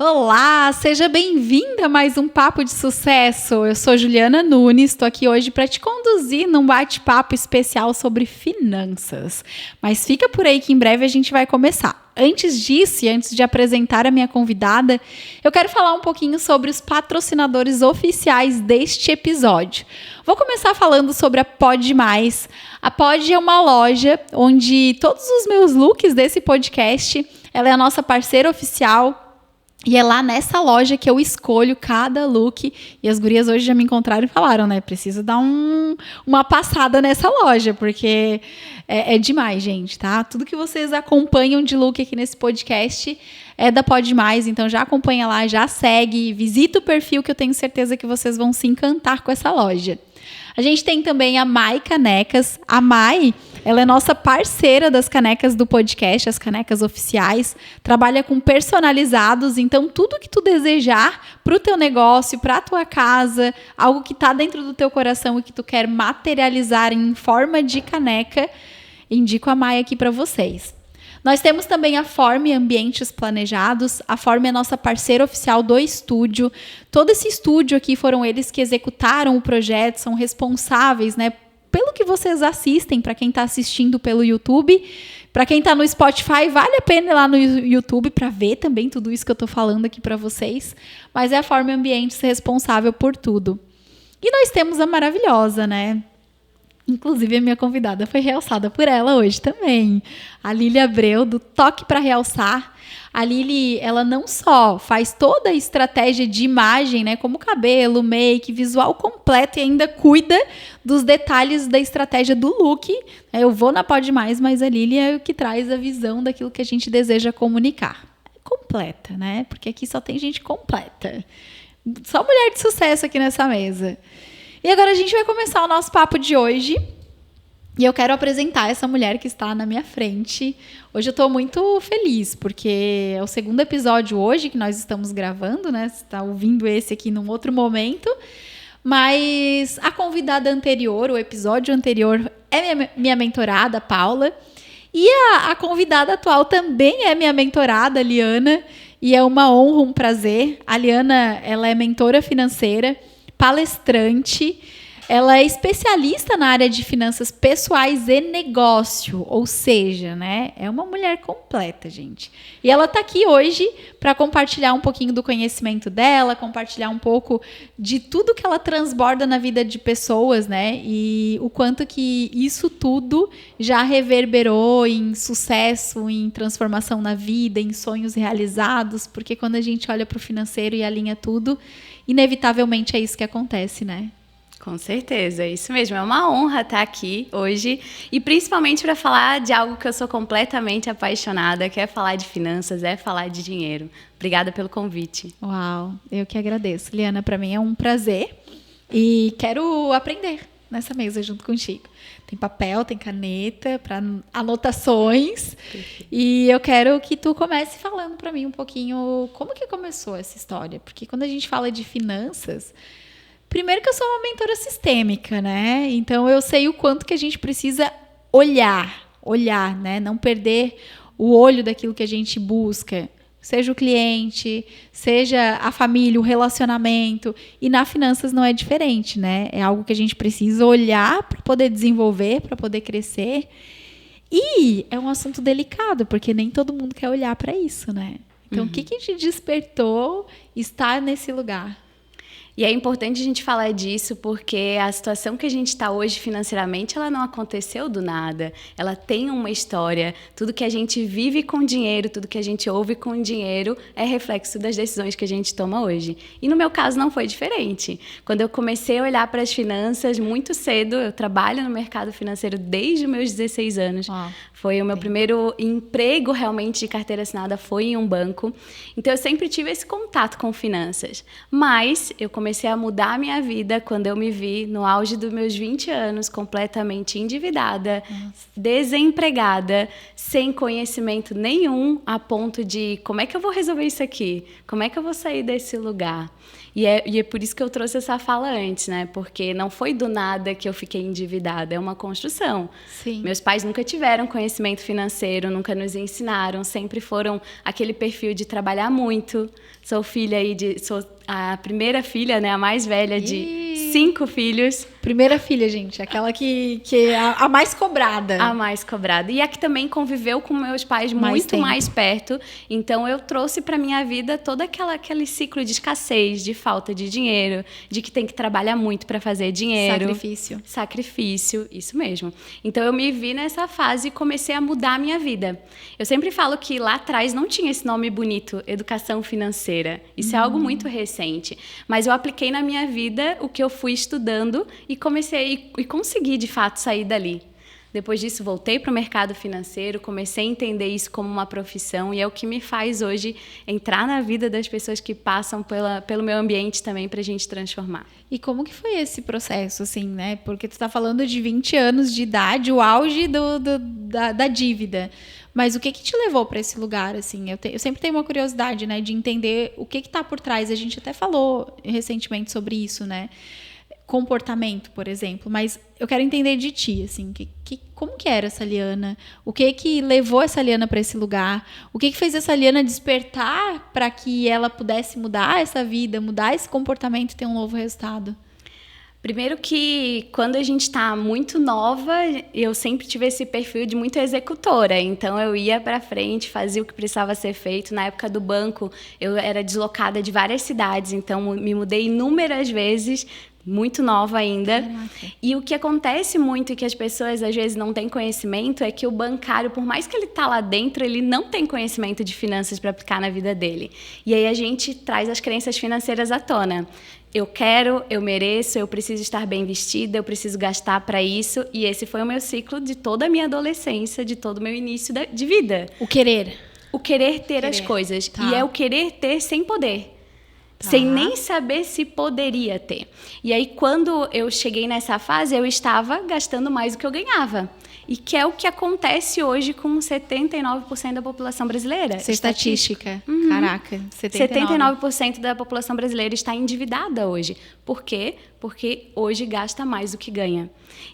Olá, seja bem-vinda a mais um Papo de Sucesso. Eu sou Juliana Nunes, estou aqui hoje para te conduzir num bate-papo especial sobre finanças. Mas fica por aí que em breve a gente vai começar. Antes disso e antes de apresentar a minha convidada, eu quero falar um pouquinho sobre os patrocinadores oficiais deste episódio. Vou começar falando sobre a Pod Mais. A Pod é uma loja onde todos os meus looks desse podcast, ela é a nossa parceira oficial. E é lá nessa loja que eu escolho cada look. E as gurias hoje já me encontraram e falaram, né? Preciso dar uma passada nessa loja, porque é demais, gente, tá? Tudo que vocês acompanham de look aqui nesse podcast é da Pod Mais. Então já acompanha lá, já segue, visita o perfil que eu tenho certeza que vocês vão se encantar com essa loja. A gente tem também a Mai Canecas. A Mai, ela é nossa parceira das canecas do podcast, as canecas oficiais. Trabalha com personalizados, então tudo que tu desejar para o teu negócio, para a tua casa, algo que está dentro do teu coração e que tu quer materializar em forma de caneca, indico a Mai aqui para vocês. Nós temos também a Forme Ambientes Planejados. A Forme é nossa parceira oficial do estúdio. Todo esse estúdio aqui foram eles que executaram o projeto, são responsáveis, né, pelo que vocês assistem, para quem está assistindo pelo YouTube. Para quem está no Spotify, vale a pena ir lá no YouTube para ver também tudo isso que eu estou falando aqui para vocês. Mas é a Forme Ambientes responsável por tudo. E nós temos a maravilhosa, né? Inclusive, a minha convidada foi realçada por ela hoje também. A Lili Abreu, do Toque para Realçar. A Lili, ela não só faz toda a estratégia de imagem, né, como cabelo, make, visual completo, e ainda cuida dos detalhes da estratégia do look. Eu vou na Pod Mais, mas a Lili é o que traz a visão daquilo que a gente deseja comunicar. É completa, né? Porque aqui só tem gente completa. Só mulher de sucesso aqui nessa mesa. E agora a gente vai começar o nosso papo de hoje. E eu quero apresentar essa mulher que está na minha frente. Hoje eu estou muito feliz, porque é o segundo episódio hoje que nós estamos gravando, né? Você está ouvindo esse aqui num outro momento. Mas a convidada anterior, o episódio anterior, é minha mentorada, Paula. E a convidada atual também é minha mentorada, a Liana. E é uma honra, um prazer. A Liana, ela é mentora financeira, palestrante, ela é especialista na área de finanças pessoais e negócio, ou seja, né, é uma mulher completa, gente. E ela está aqui hoje para compartilhar um pouquinho do conhecimento dela, compartilhar um pouco de tudo que ela transborda na vida de pessoas, né, e o quanto que isso tudo já reverberou em sucesso, em transformação na vida, em sonhos realizados, porque quando a gente olha para o financeiro e alinha tudo, inevitavelmente é isso que acontece, né? Com certeza, é isso mesmo. É uma honra estar aqui hoje e principalmente para falar de algo que eu sou completamente apaixonada, que é falar de finanças, é falar de dinheiro. Obrigada pelo convite. Uau, eu que agradeço. Liana, para mim é um prazer e quero aprender nessa mesa junto contigo. Tem papel, tem caneta para anotações. Perfeito. E eu quero que tu comece falando para mim um pouquinho como que começou essa história. Porque quando a gente fala de finanças, primeiro que eu sou uma mentora sistêmica, né? Então eu sei o quanto que a gente precisa olhar, né? Não perder o olho daquilo que a gente busca. Seja o cliente, seja a família, o relacionamento. E na finanças não é diferente, né? É algo que a gente precisa olhar para poder desenvolver, para poder crescer. E é um assunto delicado, porque nem todo mundo quer olhar para isso, né? Então, o que te despertou estar nesse lugar? E é importante a gente falar disso porque a situação que a gente está hoje financeiramente, ela não aconteceu do nada. Ela tem uma história. Tudo que a gente vive com dinheiro, tudo que a gente ouve com dinheiro é reflexo das decisões que a gente toma hoje. E no meu caso não foi diferente. Quando eu comecei a olhar para as finanças muito cedo, eu trabalho no mercado financeiro desde os meus 16 anos. Foi o meu primeiro emprego realmente de carteira assinada, foi em um banco. Então eu sempre tive esse contato com finanças. Mas eu comecei comecei a mudar a minha vida quando eu me vi no auge dos meus 20 anos, completamente endividada, desempregada, sem conhecimento nenhum, a ponto de como é que eu vou resolver isso aqui? Como é que eu vou sair desse lugar? E é por isso que eu trouxe essa fala antes, né? Porque não foi do nada que eu fiquei endividada, é uma construção. Sim. Meus pais nunca tiveram conhecimento financeiro, nunca nos ensinaram, sempre foram aquele perfil de trabalhar muito. Sou a primeira filha, né? A mais velha de 5 filhos. Primeira filha, gente, aquela que é a mais cobrada. A mais cobrada. E a que também conviveu com meus pais muito mais perto. Então, eu trouxe para minha vida todo aquele ciclo de escassez, de falta de dinheiro, de que tem que trabalhar muito para fazer dinheiro. Sacrifício, isso mesmo. Então, eu me vi nessa fase e comecei a mudar a minha vida. Eu sempre falo que lá atrás não tinha esse nome bonito, educação financeira. Isso é algo muito recente. Mas eu apliquei na minha vida o que eu fui estudando e comecei e consegui, de fato, sair dali. Depois disso, voltei para o mercado financeiro, comecei a entender isso como uma profissão e é o que me faz hoje entrar na vida das pessoas que passam pelo meu ambiente também para a gente transformar. E como que foi esse processo, assim, né? Porque tu está falando de 20 anos de idade, o auge da dívida. Mas o que te levou para esse lugar, assim? Eu sempre tenho uma curiosidade, né, de entender o que está por trás. A gente até falou recentemente sobre isso, né? Comportamento, por exemplo. Mas eu quero entender de ti, assim, como que era essa Liana? O que levou essa Liana para esse lugar? O que fez essa Liana despertar para que ela pudesse mudar essa vida, mudar esse comportamento e ter um novo resultado? Primeiro que quando a gente está muito nova, eu sempre tive esse perfil de muito executora. Então, eu ia para frente, fazia o que precisava ser feito. Na época do banco, eu era deslocada de várias cidades. Então, me mudei inúmeras vezes, muito nova ainda. Caraca. E o que acontece muito e que as pessoas às vezes não têm conhecimento é que o bancário, por mais que ele está lá dentro, ele não tem conhecimento de finanças para aplicar na vida dele. E aí a gente traz as crenças financeiras à tona. Eu quero, eu mereço, eu preciso estar bem vestida, eu preciso gastar para isso. E esse foi o meu ciclo de toda a minha adolescência, de todo o meu início de vida. O querer. O querer ter as coisas. Tá. E é o querer ter sem poder. Tá. Sem nem saber se poderia ter. E aí, quando eu cheguei nessa fase, eu estava gastando mais do que eu ganhava. E que é o que acontece hoje com 79% da população brasileira. Isso é estatística. Uhum. Caraca, 79% da população brasileira está endividada hoje. Por quê? Porque hoje gasta mais do que ganha.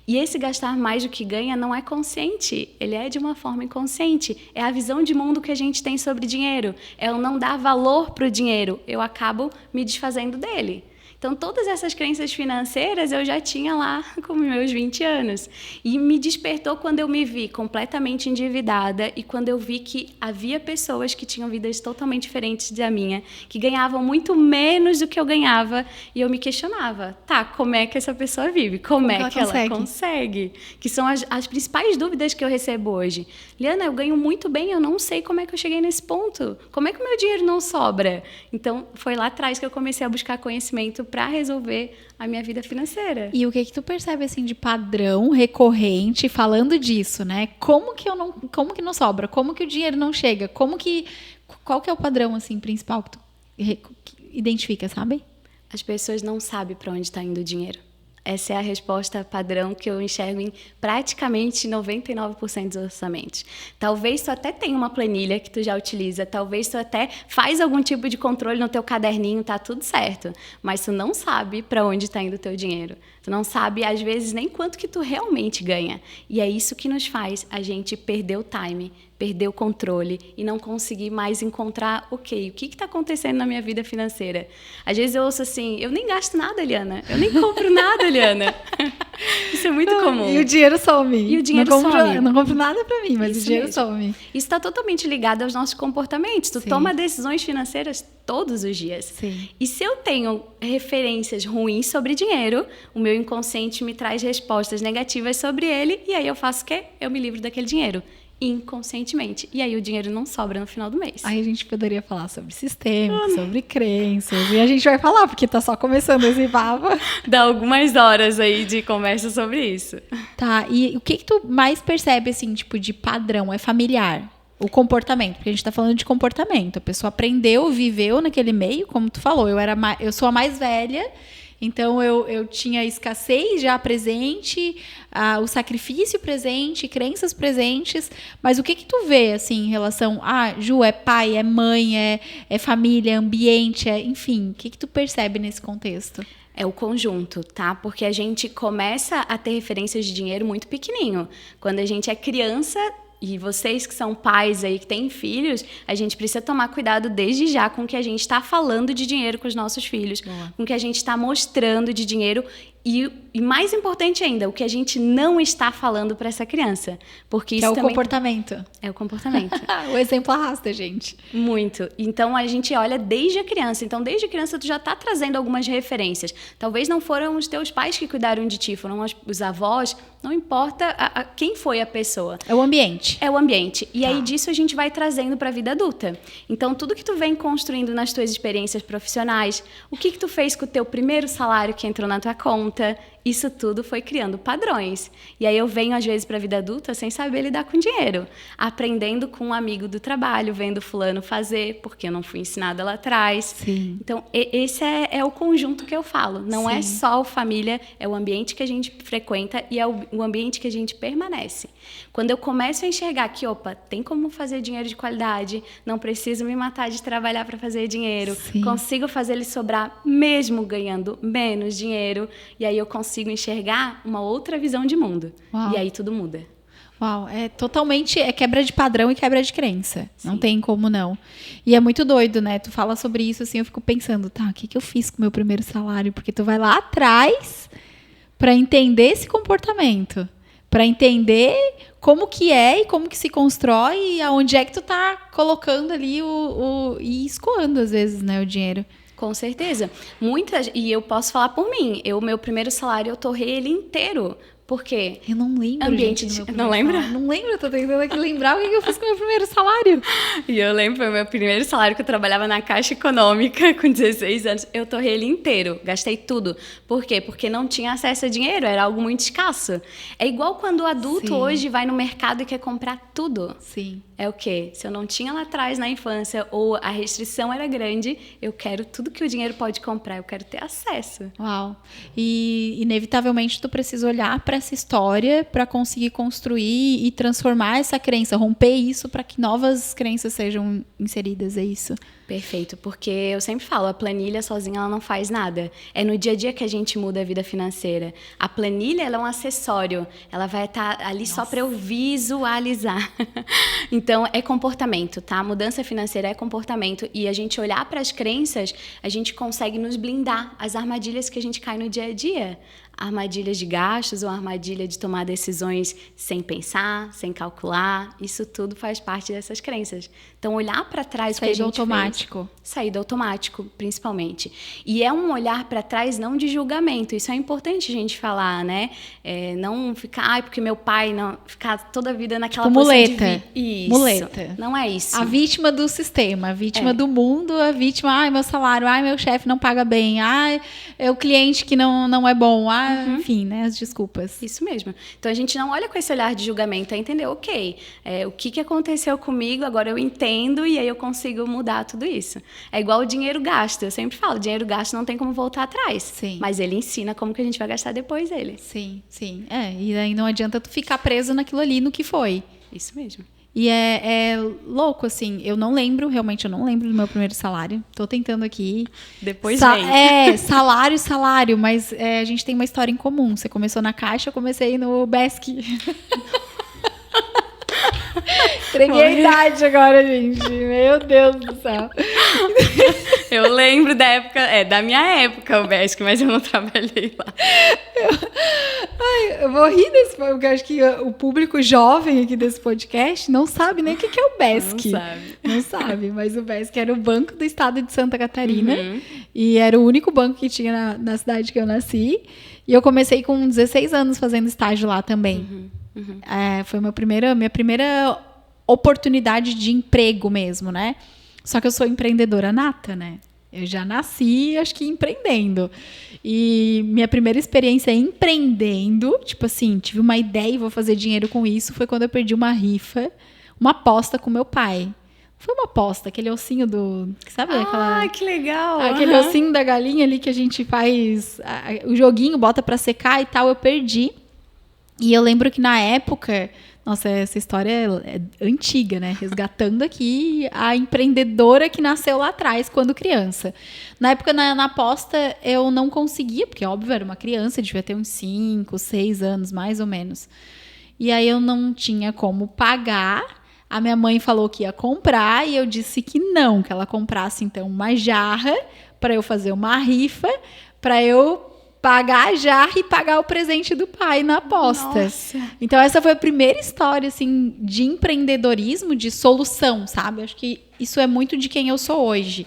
E esse gastar mais do que ganha não é consciente, ele é de uma forma inconsciente. É a visão de mundo que a gente tem sobre dinheiro. É o não dar valor para o dinheiro. Eu acabo me desfazendo dele. Então, todas essas crenças financeiras eu já tinha lá com meus 20 anos. E me despertou quando eu me vi completamente endividada e quando eu vi que havia pessoas que tinham vidas totalmente diferentes da minha, que ganhavam muito menos do que eu ganhava. E eu me questionava, tá, como é que essa pessoa vive? Como é que ela consegue? Que são as principais dúvidas que eu recebo hoje. Liana, eu ganho muito bem, eu não sei como é que eu cheguei nesse ponto. Como é que o meu dinheiro não sobra? Então, foi lá atrás que eu comecei a buscar conhecimento para resolver a minha vida financeira. E o que tu percebe, assim, de padrão recorrente falando disso, né? Como que não sobra? Como que o dinheiro não chega? Qual que é o padrão, assim, principal que tu identifica, sabe? As pessoas não sabem para onde está indo o dinheiro. Essa é a resposta padrão que eu enxergo em praticamente 99% dos orçamentos. Talvez tu até tenha uma planilha que tu já utiliza, talvez tu até faz algum tipo de controle no teu caderninho, tá tudo certo. Mas tu não sabe para onde está indo o teu dinheiro. Tu não sabe, às vezes, nem quanto que tu realmente ganha. E é isso que nos faz a gente perder o time, perder o controle e não conseguir mais encontrar, o que está acontecendo na minha vida financeira? Às vezes eu ouço assim, eu nem gasto nada, Liana. Eu nem compro nada, Liana. Isso é muito comum. E o dinheiro some. E o dinheiro some. Eu não compro nada para mim, mas isso o dinheiro mesmo. some. Isso está totalmente ligado aos nossos comportamentos. Tu Sim. toma decisões financeiras todos os dias. Sim. E se eu tenho referências ruins sobre dinheiro, o meu inconsciente me traz respostas negativas sobre ele, e aí eu faço o quê? Eu me livro daquele dinheiro. Inconscientemente. E aí o dinheiro não sobra no final do mês. Aí a gente poderia falar sobre sistema, sobre crenças. E a gente vai falar, porque tá só começando esse papo. Dá algumas horas aí de conversa sobre isso. Tá, e o que tu mais percebe, assim, tipo, de padrão? É familiar? O comportamento, porque a gente tá falando de comportamento. A pessoa aprendeu, viveu naquele meio, como tu falou. Eu sou a mais velha, então eu tinha escassez já presente, o sacrifício presente, crenças presentes. Mas o que tu vê, assim, em relação Ju, é pai, é mãe, é família, é ambiente, enfim, o que tu percebe nesse contexto? É o conjunto, tá? Porque a gente começa a ter referências de dinheiro muito pequenininho. Quando a gente é criança, e vocês que são pais aí, que têm filhos, a gente precisa tomar cuidado desde já com o que a gente está falando de dinheiro com os nossos filhos, com o que a gente está mostrando de dinheiro e mais importante ainda, o que a gente não está falando para essa criança. Porque isso é o também comportamento. É o comportamento. O exemplo arrasta, gente. Muito. Então, a gente olha desde a criança. Então, desde a criança, tu já está trazendo algumas referências. Talvez não foram os teus pais que cuidaram de ti, foram os avós. Não importa quem foi a pessoa. É o ambiente. É o ambiente. E aí, disso, a gente vai trazendo para a vida adulta. Então, tudo que tu vem construindo nas tuas experiências profissionais, o que tu fez com o teu primeiro salário que entrou na tua conta, isso tudo foi criando padrões. E aí eu venho, às vezes, para a vida adulta sem saber lidar com dinheiro. Aprendendo com um amigo do trabalho, vendo fulano fazer, porque eu não fui ensinada lá atrás. Sim. Então, esse é o conjunto que eu falo. Não é só a família, é o ambiente que a gente frequenta e é o ambiente que a gente permanece. Quando eu começo a enxergar que, tem como fazer dinheiro de qualidade, não preciso me matar de trabalhar para fazer dinheiro, consigo fazer ele sobrar mesmo ganhando menos dinheiro, e aí eu consigo enxergar uma outra visão de mundo. Uau. E aí tudo muda. Uau, totalmente quebra de padrão e quebra de crença. Sim. Não tem como não. E é muito doido, né? Tu fala sobre isso assim, eu fico pensando, o que eu fiz com o meu primeiro salário? Porque tu vai lá atrás para entender esse comportamento, para entender como que é e como que se constrói e aonde é que tu tá colocando ali e escoando às vezes, né, o dinheiro. Com certeza. E eu posso falar por mim. Meu primeiro salário, eu torrei ele inteiro. Por quê? Eu não lembro, Não lembra? Não lembro, eu tô tentando aqui lembrar o que eu fiz com o meu primeiro salário. E eu lembro, foi o meu primeiro salário que eu trabalhava na Caixa Econômica com 16 anos. Eu torrei ele inteiro, gastei tudo. Por quê? Porque não tinha acesso a dinheiro, era algo muito escasso. É igual quando o adulto hoje vai no mercado e quer comprar tudo. Sim. É o quê? Se eu não tinha lá atrás na infância ou a restrição era grande, eu quero tudo que o dinheiro pode comprar, eu quero ter acesso. Uau! E inevitavelmente tu precisa olhar para essa história para conseguir construir e transformar essa crença, romper isso para que novas crenças sejam inseridas, é isso? Perfeito, porque eu sempre falo, a planilha sozinha ela não faz nada. É no dia a dia que a gente muda a vida financeira. A planilha ela é um acessório, ela vai estar ali só para eu visualizar. Então, é comportamento, tá? A mudança financeira é comportamento e a gente olhar para as crenças, a gente consegue nos blindar as armadilhas que a gente cai no dia a dia. Armadilhas de gastos ou armadilha de tomar decisões sem pensar, sem calcular, isso tudo faz parte dessas crenças. Então, olhar para trás o que a gente automático. Sair do automático, principalmente. E é um olhar para trás não de julgamento, isso é importante a gente falar, né? Não ficar, porque meu pai, não ficar toda a vida naquela posição muleta. Isso. Muleta. Não é isso. A vítima do sistema, a vítima do mundo, a vítima, meu salário, meu chefe não paga bem, é o cliente que não é bom, enfim, né, as desculpas. Isso mesmo. Então, a gente não olha com esse olhar de julgamento, é entender, o que aconteceu comigo, agora eu entendo e aí eu consigo mudar tudo isso. É igual o dinheiro gasto, eu sempre falo, dinheiro gasto não tem como voltar atrás. Sim. Mas ele ensina como que a gente vai gastar depois dele. Sim. E aí não adianta tu ficar preso naquilo ali, no que foi. Isso mesmo. E é louco, assim, eu não lembro do meu primeiro salário. Tô tentando aqui. Depois vem. Salário, mas a gente tem uma história em comum. Você começou na Caixa, eu comecei no Besc. Entreguei a idade agora, gente. Meu Deus do céu. Eu lembro da minha época, o Besc, mas eu não trabalhei lá. Eu vou rir desse, porque eu acho que o público jovem aqui desse podcast não sabe nem o que é o Besc. Não sabe, mas o Besc era o Banco do Estado de Santa Catarina. E era o único banco que tinha na cidade que eu nasci. E eu comecei com 16 anos fazendo estágio lá também. Foi minha primeira oportunidade de emprego mesmo, né? Só que eu sou empreendedora nata, né? Eu já nasci, acho que empreendendo. E minha primeira experiência empreendendo, tipo assim, tive uma ideia e vou fazer dinheiro com isso, foi quando eu perdi uma rifa, uma aposta com meu pai. Foi uma aposta, aquele ossinho do... Sabe aquela... que legal! Aquele ossinho da galinha ali que a gente faz o joguinho, bota pra secar e tal, eu perdi. E eu lembro que na época... Nossa, essa história é antiga, né? Resgatando aqui a empreendedora que nasceu lá atrás, quando criança. Na época, na aposta, eu não conseguia, porque, óbvio, era uma criança, devia ter uns 5, 6 anos, mais ou menos. E aí eu não tinha como pagar. A minha mãe falou que ia comprar e eu disse que não, que ela comprasse então uma jarra para eu fazer uma rifa, para eu pagar a jarra e pagar o presente do pai na aposta. Nossa. Então essa foi a primeira história assim de empreendedorismo, de solução, sabe? Acho que isso é muito de quem eu sou hoje.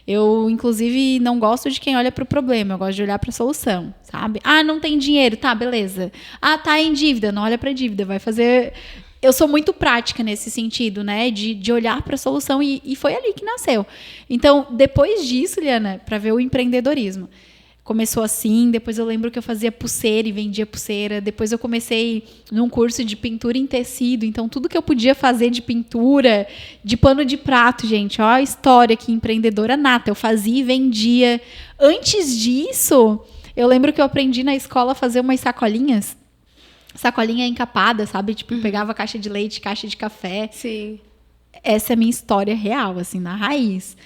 Eu, inclusive, não gosto de quem olha para o problema, eu gosto de olhar para a solução, sabe? Ah, não tem dinheiro, tá, beleza. Ah, tá em dívida, não olha para a dívida, vai fazer... Eu sou muito prática nesse sentido, né? De olhar para a solução e foi ali que nasceu. Então, depois disso, Liana, para ver o empreendedorismo, começou assim, depois eu lembro que eu fazia pulseira e vendia pulseira, depois eu comecei num curso de pintura em tecido, então tudo que eu podia fazer de pintura, de pano de prato, gente, ó a história que empreendedora nata, eu fazia e vendia. Antes disso, eu lembro que eu aprendi na escola a fazer umas sacolinha encapada, sabe? Tipo, pegava caixa de leite, caixa de café. Sim. Essa é a minha história real, assim, na raiz.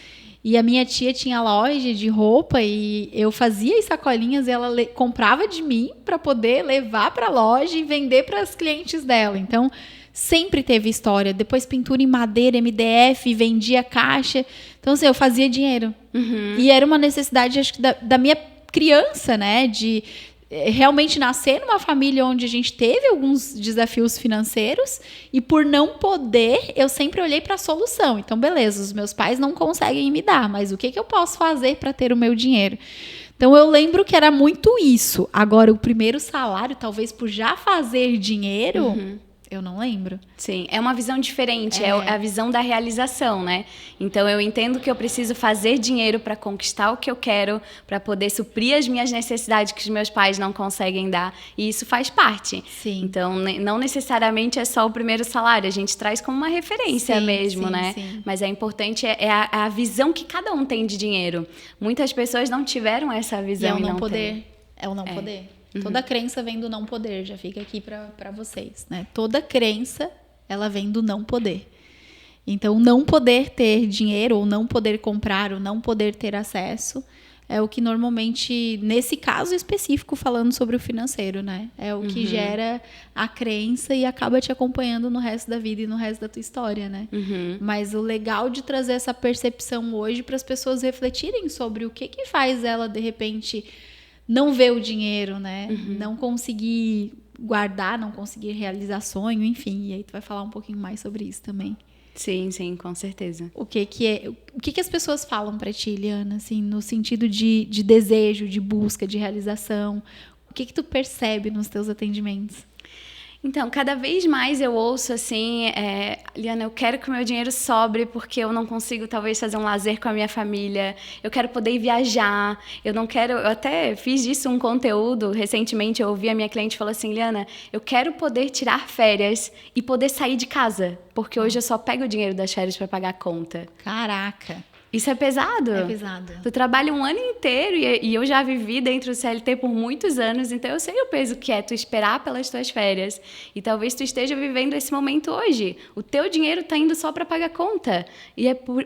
E a minha tia tinha loja de roupa e eu fazia as sacolinhas e ela comprava de mim para poder levar para a loja e vender para os clientes dela. Então, sempre teve história. Depois, pintura em madeira, MDF, vendia caixa. Então, assim, eu fazia dinheiro. Uhum. E era uma necessidade, acho que, da minha criança, né? De realmente nascer numa família onde a gente teve alguns desafios financeiros e por não poder, eu sempre olhei para a solução. Então, beleza, os meus pais não conseguem me dar, mas o que eu posso fazer para ter o meu dinheiro? Então, eu lembro que era muito isso. Agora, o primeiro salário, talvez por já fazer dinheiro... Eu não lembro. Sim, é uma visão diferente, é a visão da realização, né? Então, eu entendo que eu preciso fazer dinheiro para conquistar o que eu quero, para poder suprir as minhas necessidades que os meus pais não conseguem dar, e isso faz parte. Sim. Então, não necessariamente é só o primeiro salário, a gente traz como uma referência mesmo, né? Sim. Mas é importante, a visão que cada um tem de dinheiro. Muitas pessoas não tiveram essa visão E é o não poder. Tem. É o não poder. Toda crença vem do não poder, já fica aqui para vocês, né? Toda crença, ela vem do não poder. Então, não poder ter dinheiro, ou não poder comprar, ou não poder ter acesso, é o que normalmente, nesse caso específico, falando sobre o financeiro, né? É o que gera a crença e acaba te acompanhando no resto da vida e no resto da tua história, né? Mas o legal de trazer essa percepção hoje para as pessoas refletirem sobre o que faz ela, de repente... não ver o dinheiro, né? Não conseguir guardar, não conseguir realizar sonho, enfim. E aí tu vai falar um pouquinho mais sobre isso também. Sim, com certeza. O que as pessoas falam pra ti, Liana, assim, no sentido de desejo, de busca, de realização? O que tu percebe nos teus atendimentos? Então, cada vez mais eu ouço assim, Liana, eu quero que o meu dinheiro sobre porque eu não consigo talvez fazer um lazer com a minha família, eu quero poder viajar, eu até fiz disso um conteúdo, recentemente eu ouvi a minha cliente falar assim, Liana, eu quero poder tirar férias e poder sair de casa, porque hoje eu só pego o dinheiro das férias para pagar a conta. Caraca! Isso é pesado. É pesado. Tu trabalha um ano inteiro e eu já vivi dentro do CLT por muitos anos, então eu sei o peso que é tu esperar pelas tuas férias. E talvez tu esteja vivendo esse momento hoje. O teu dinheiro tá indo só para pagar conta. E é por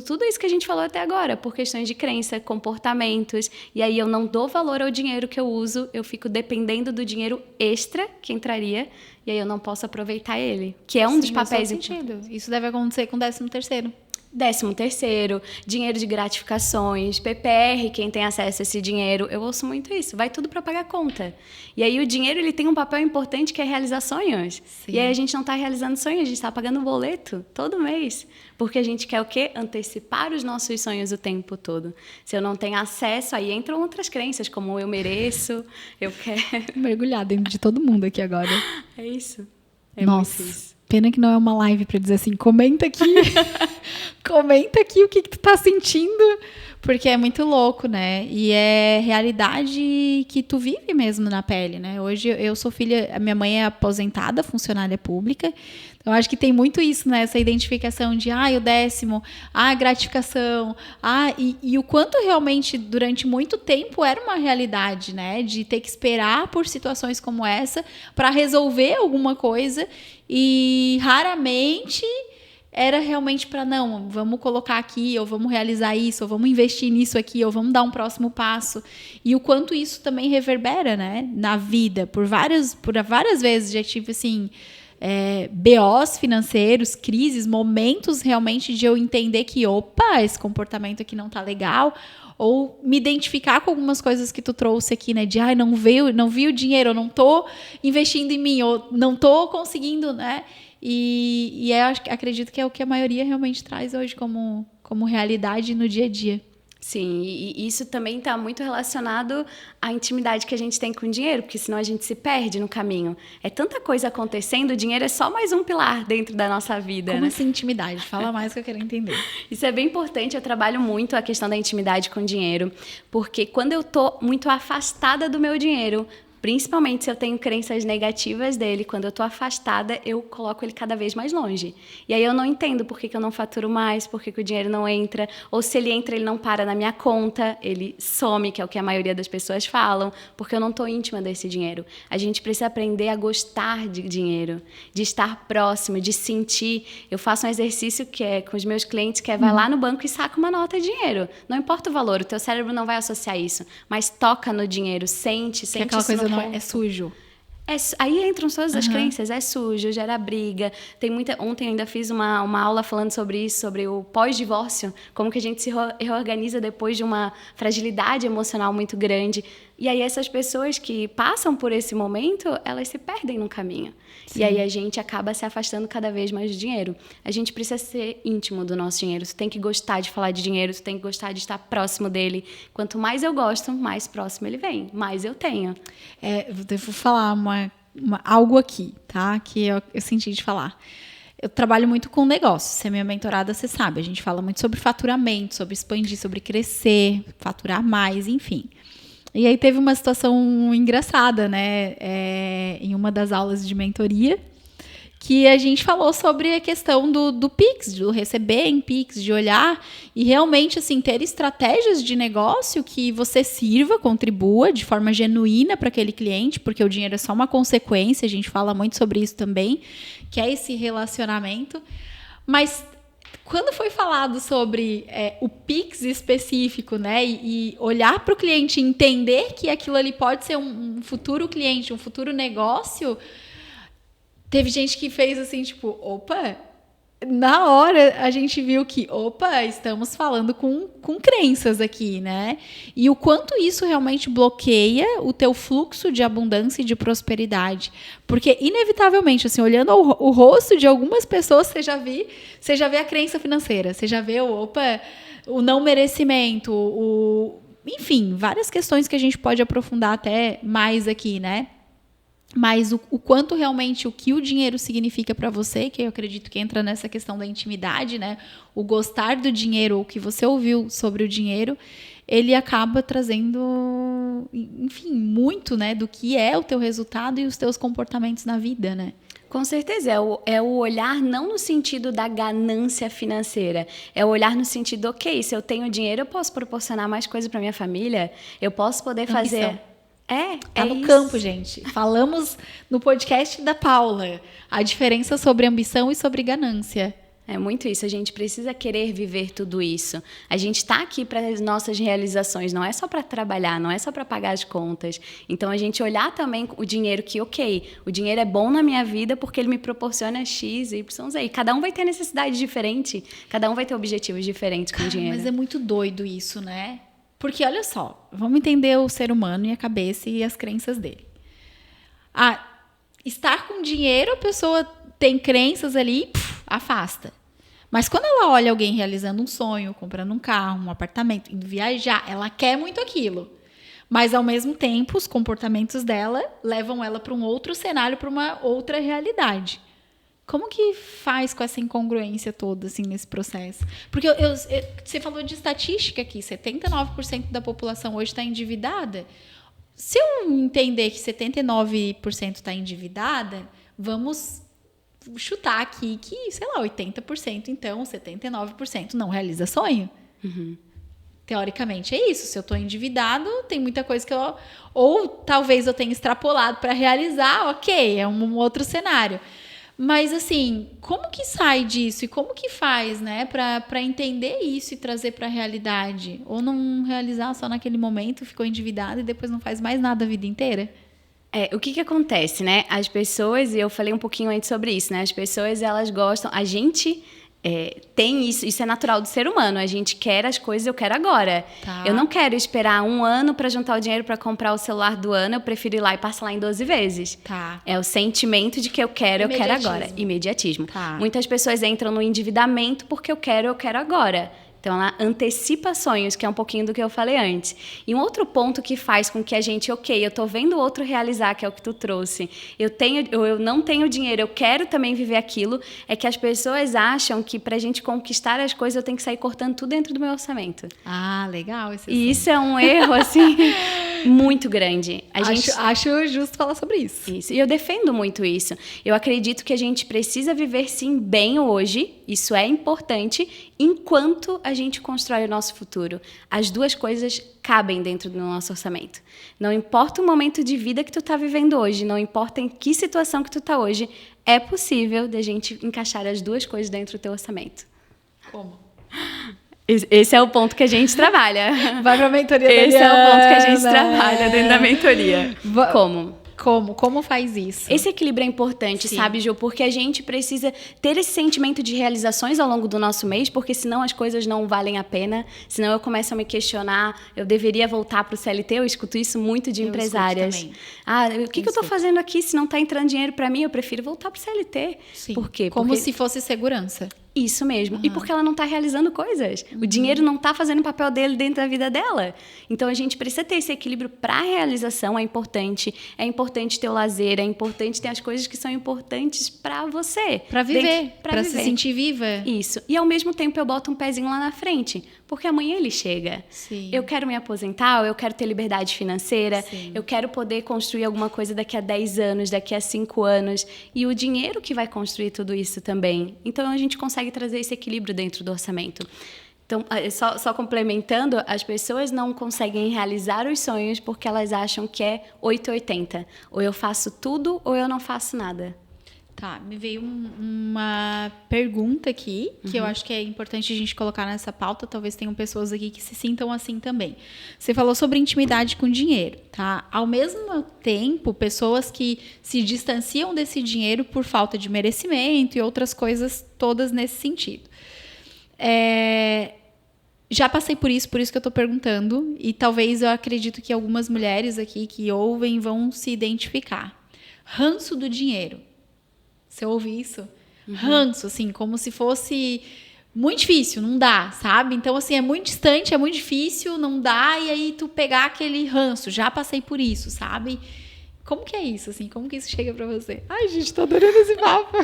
tudo isso que a gente falou até agora, por questões de crença, comportamentos. E aí eu não dou valor ao dinheiro que eu uso, eu fico dependendo do dinheiro extra que entraria, e aí eu não posso aproveitar ele. Que é um dos papéis importantes. Isso deve acontecer com o 13º. 13º, dinheiro de gratificações, PPR, quem tem acesso a esse dinheiro, eu ouço muito isso, vai tudo para pagar conta. E aí o dinheiro ele tem um papel importante que é realizar sonhos. Sim. E aí a gente não está realizando sonhos, a gente está pagando boleto todo mês. Porque a gente quer o quê? Antecipar os nossos sonhos o tempo todo. Se eu não tenho acesso, aí entram outras crenças, como eu mereço, eu quero... Mergulhar dentro de todo mundo aqui agora. É isso. Nossa. Muito isso. Pena que não é uma live para dizer assim, comenta aqui o que tu tá sentindo, porque é muito louco, né? E é realidade que tu vive mesmo na pele, né? Hoje eu sou filha, a minha mãe é aposentada, funcionária pública, Então, acho que tem muito isso, né? Essa identificação de, o 10º, a gratificação, e o quanto realmente, durante muito tempo, era uma realidade, né? De ter que esperar por situações como essa para resolver alguma coisa, e raramente era realmente para, não, vamos colocar aqui, ou vamos realizar isso, ou vamos investir nisso aqui, ou vamos dar um próximo passo. E o quanto isso também reverbera, né? Na vida. Por várias vezes já tive, assim... BOs financeiros, crises, momentos realmente de eu entender que, esse comportamento aqui não tá legal, ou me identificar com algumas coisas que tu trouxe aqui, né, de, não vi o dinheiro, eu não tô investindo em mim, ou não tô conseguindo, né, e eu acredito que é o que a maioria realmente traz hoje como realidade no dia a dia. Sim, e isso também está muito relacionado à intimidade que a gente tem com o dinheiro, porque senão a gente se perde no caminho. É tanta coisa acontecendo, o dinheiro é só mais um pilar dentro da nossa vida. Como né? assim intimidade? Fala mais que eu quero entender. Isso é bem importante, eu trabalho muito a questão da intimidade com o dinheiro, porque quando eu estou muito afastada do meu dinheiro, principalmente se eu tenho crenças negativas dele, quando eu estou afastada, eu coloco ele cada vez mais longe. E aí eu não entendo por que eu não faturo mais, por que o dinheiro não entra, ou se ele entra, ele não para na minha conta, ele some, que é o que a maioria das pessoas falam, porque eu não estou íntima desse dinheiro. A gente precisa aprender a gostar de dinheiro, de estar próximo, de sentir. Eu faço um exercício que é com os meus clientes, que é vai lá no banco e saca uma nota de dinheiro. Não importa o valor, o teu cérebro não vai associar isso, mas toca no dinheiro, sente que aquela coisa não é sujo. Aí entram todas as crenças, é sujo, gera briga. Ontem eu ainda fiz uma aula falando sobre isso, sobre o pós-divórcio, como que a gente se reorganiza depois de uma fragilidade emocional muito grande. E aí essas pessoas que passam por esse momento, elas se perdem no caminho. Sim. E aí a gente acaba se afastando cada vez mais do dinheiro. A gente precisa ser íntimo do nosso dinheiro. Você tem que gostar de falar de dinheiro, você tem que gostar de estar próximo dele. Quanto mais eu gosto, mais próximo ele vem, mais eu tenho. Eu vou falar algo aqui, tá? Que eu senti de falar. Eu trabalho muito com negócios. Se é minha mentorada, você sabe. A gente fala muito sobre faturamento, sobre expandir, sobre crescer, faturar mais, enfim. E aí teve uma situação engraçada, né? Em uma das aulas de mentoria, que a gente falou sobre a questão do Pix, do receber em Pix, de olhar e realmente assim, ter estratégias de negócio que você sirva, contribua de forma genuína para aquele cliente, porque o dinheiro é só uma consequência, a gente fala muito sobre isso também, que é esse relacionamento. Mas quando foi falado sobre o Pix específico, né, e olhar para o cliente e entender que aquilo ali pode ser um futuro cliente, um futuro negócio, teve gente que fez assim, tipo, na hora a gente viu que, estamos falando com crenças aqui, né? E o quanto isso realmente bloqueia o teu fluxo de abundância e de prosperidade. Porque, inevitavelmente, assim, olhando o rosto de algumas pessoas, você já vê a crença financeira, você já vê o não merecimento, enfim, várias questões que a gente pode aprofundar até mais aqui, né? Mas o quanto realmente o que o dinheiro significa para você, que eu acredito que entra nessa questão da intimidade, né? O gostar do dinheiro, o que você ouviu sobre o dinheiro, ele acaba trazendo, enfim, muito, né, do que é o teu resultado e os teus comportamentos na vida, né? Com certeza, é o olhar não no sentido da ganância financeira, é o olhar no sentido, ok, se eu tenho dinheiro, eu posso proporcionar mais coisa para minha família, eu posso poder fazer... Tá no campo, gente. Falamos no podcast da Paula a diferença sobre ambição e sobre ganância. É muito isso, a gente precisa querer viver tudo isso. A gente está aqui para as nossas realizações, não é só para trabalhar, não é só para pagar as contas. Então, a gente olhar também o dinheiro que, ok, o dinheiro é bom na minha vida porque ele me proporciona X, Y, Z. E cada um vai ter necessidade diferente, cada um vai ter objetivos diferentes com o dinheiro. Mas é muito doido isso, né? Porque, olha só, vamos entender o ser humano e a cabeça e as crenças dele. Estar com dinheiro, a pessoa tem crenças ali, afasta. Mas quando ela olha alguém realizando um sonho, comprando um carro, um apartamento, indo viajar, ela quer muito aquilo. Mas, ao mesmo tempo, os comportamentos dela levam ela para um outro cenário, para uma outra realidade. Como que faz com essa incongruência toda, assim, nesse processo? Porque você falou de estatística aqui, 79% da população hoje está endividada. Se eu entender que 79% está endividada, vamos chutar aqui que, sei lá, 80%, então, 79% não realiza sonho. Teoricamente é isso. Se eu tô endividado, tem muita coisa que eu... Ou talvez eu tenha extrapolado para realizar, ok, é um outro cenário. Mas, assim, como que sai disso? E como que faz, né? Para entender isso e trazer para a realidade? Ou não realizar só naquele momento, ficou endividado e depois não faz mais nada a vida inteira? O que acontece, né? As pessoas, e eu falei um pouquinho antes sobre isso, né? As pessoas, elas gostam... A gente... tem isso é natural do ser humano. A gente quer as coisas, eu quero agora. Tá. Eu não quero esperar 1 ano para juntar o dinheiro para comprar o celular do ano. Eu prefiro ir lá e parcelar em 12 vezes. Tá. É o sentimento de que eu quero agora. Imediatismo. Tá. Muitas pessoas entram no endividamento porque eu quero agora. Então, ela antecipa sonhos, que é um pouquinho do que eu falei antes. E um outro ponto que faz com que a gente, ok, eu tô vendo o outro realizar, que é o que tu trouxe. Eu não tenho dinheiro, eu quero também viver aquilo. É que as pessoas acham que pra gente conquistar as coisas, eu tenho que sair cortando tudo dentro do meu orçamento. Ah, legal. E isso é um erro, assim, muito grande. Acho justo falar sobre isso. Isso. E eu defendo muito isso. Eu acredito que a gente precisa viver, sim, bem hoje. Isso é importante, enquanto a gente constrói o nosso futuro. As duas coisas cabem dentro do nosso orçamento. Não importa o momento de vida que tu tá vivendo hoje, não importa em que situação que tu tá hoje, é possível da gente encaixar as duas coisas dentro do teu orçamento. Como? Esse é o ponto que a gente trabalha. Vai pra mentoria da Esse é o ponto que a gente Liana. trabalha dentro da mentoria. Como? Como faz isso? Esse equilíbrio é importante, Sim. sabe, Ju? Porque a gente precisa ter esse sentimento de realizações ao longo do nosso mês, porque senão as coisas não valem a pena, senão eu começo a me questionar, eu deveria voltar para o CLT, eu escuto isso muito de empresárias. O que eu estou fazendo aqui se não está entrando dinheiro para mim? Eu prefiro voltar para o CLT. Sim. Por quê? Como Porque... se fosse segurança. Isso mesmo. E porque ela não está realizando coisas. O dinheiro não está fazendo o papel dele dentro da vida dela. Então, a gente precisa ter esse equilíbrio para a realização. É importante ter o lazer, é importante ter as coisas que são importantes para você. Para viver, para se sentir viva. Isso. E, ao mesmo tempo, eu boto um pezinho lá na frente. Porque amanhã ele chega. Sim. Eu quero me aposentar, eu quero ter liberdade financeira, Sim. eu quero poder construir alguma coisa daqui a 10 anos, daqui a 5 anos. E o dinheiro que vai construir tudo isso também. Então, a gente consegue trazer esse equilíbrio dentro do orçamento. Então, só complementando, as pessoas não conseguem realizar os sonhos porque elas acham que é 880. Ou eu faço tudo ou eu não faço nada. Tá, me veio uma pergunta aqui, que eu acho que é importante a gente colocar nessa pauta. Talvez tenham pessoas aqui que se sintam assim também. Você falou sobre intimidade com dinheiro, tá? Ao mesmo tempo, pessoas que se distanciam desse dinheiro por falta de merecimento e outras coisas todas nesse sentido. Já passei por isso que eu estou perguntando. E talvez eu acredito que algumas mulheres aqui que ouvem vão se identificar. Ranço do dinheiro. Você ouve isso? Ranço, assim, como se fosse muito difícil, não dá, sabe? Então, assim, é muito distante, é muito difícil, não dá, e aí tu pegar aquele ranço. Já passei por isso, sabe? Como que é isso, assim? Como que isso chega pra você? Ai, gente, tô adorando esse papo.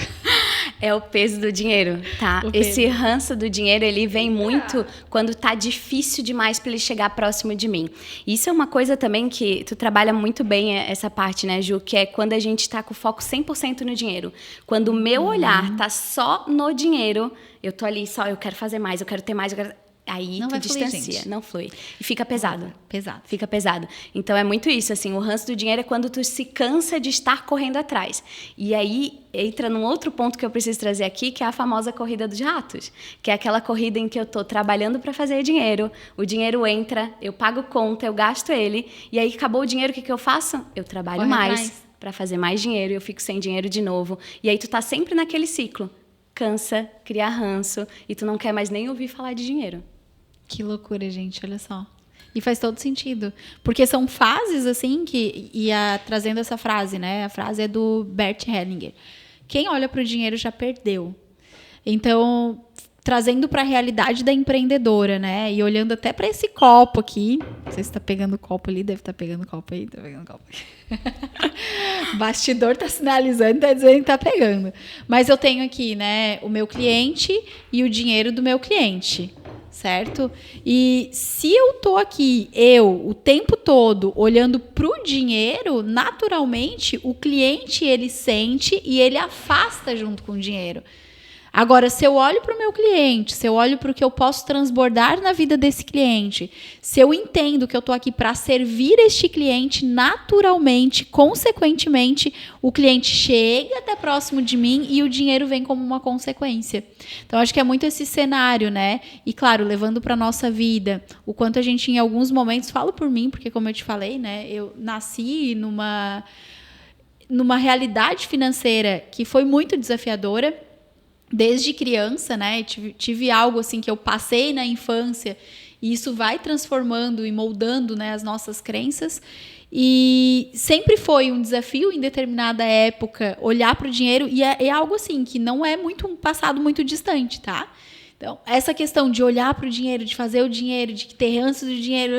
É o peso do dinheiro, tá? Esse ranço do dinheiro, ele vem muito quando tá difícil demais para ele chegar próximo de mim. Isso é uma coisa também que tu trabalha muito bem, essa parte, né, Ju? Que é quando a gente tá com o foco 100% no dinheiro. Quando o meu olhar tá só no dinheiro, eu tô ali só, eu quero fazer mais, eu quero ter mais, eu quero... Aí não tu vai distancia, fluir, gente. Não flui. E fica pesado. Pesado. Fica pesado. Então, é muito isso, assim, o ranço do dinheiro é quando tu se cansa de estar correndo atrás. E aí, entra num outro ponto que eu preciso trazer aqui, que é a famosa corrida dos ratos. Que é aquela corrida em que eu tô trabalhando para fazer dinheiro, o dinheiro entra, eu pago conta, eu gasto ele, e aí acabou o dinheiro, o que eu faço? Eu trabalho mais para fazer mais dinheiro, eu fico sem dinheiro de novo. E aí tu tá sempre naquele ciclo. Cansa, cria ranço, e tu não quer mais nem ouvir falar de dinheiro. Que loucura, gente, olha só. E faz todo sentido. Porque são fases, assim, trazendo essa frase, né? A frase é do Bert Hellinger. Quem olha para o dinheiro já perdeu. Então, trazendo para a realidade da empreendedora, né? E olhando até para esse copo aqui. Não sei se está pegando copo ali, deve estar pegando copo aí, tá pegando copo aqui. O bastidor tá sinalizando, tá dizendo que tá pegando. Mas eu tenho aqui, né, o meu cliente e o dinheiro do meu cliente. certo? E se eu tô aqui, o tempo todo, olhando pro dinheiro, naturalmente, o cliente, ele sente e ele afasta junto com o dinheiro. Agora, se eu olho para o meu cliente, se eu olho para o que eu posso transbordar na vida desse cliente, se eu entendo que eu estou aqui para servir este cliente, naturalmente, consequentemente, o cliente chega até próximo de mim e o dinheiro vem como uma consequência. Então, acho que é muito esse cenário, né? E, claro, levando para a nossa vida, o quanto a gente, em alguns momentos, falo por mim, porque, como eu te falei, né? Eu nasci numa realidade financeira que foi muito desafiadora, desde criança, né? Tive algo assim que eu passei na infância e isso vai transformando e moldando, né, as nossas crenças. E sempre foi um desafio em determinada época olhar para o dinheiro e é algo assim que não é um passado muito distante, tá? Então, essa questão de olhar para o dinheiro, de fazer o dinheiro, de ter ranço do dinheiro,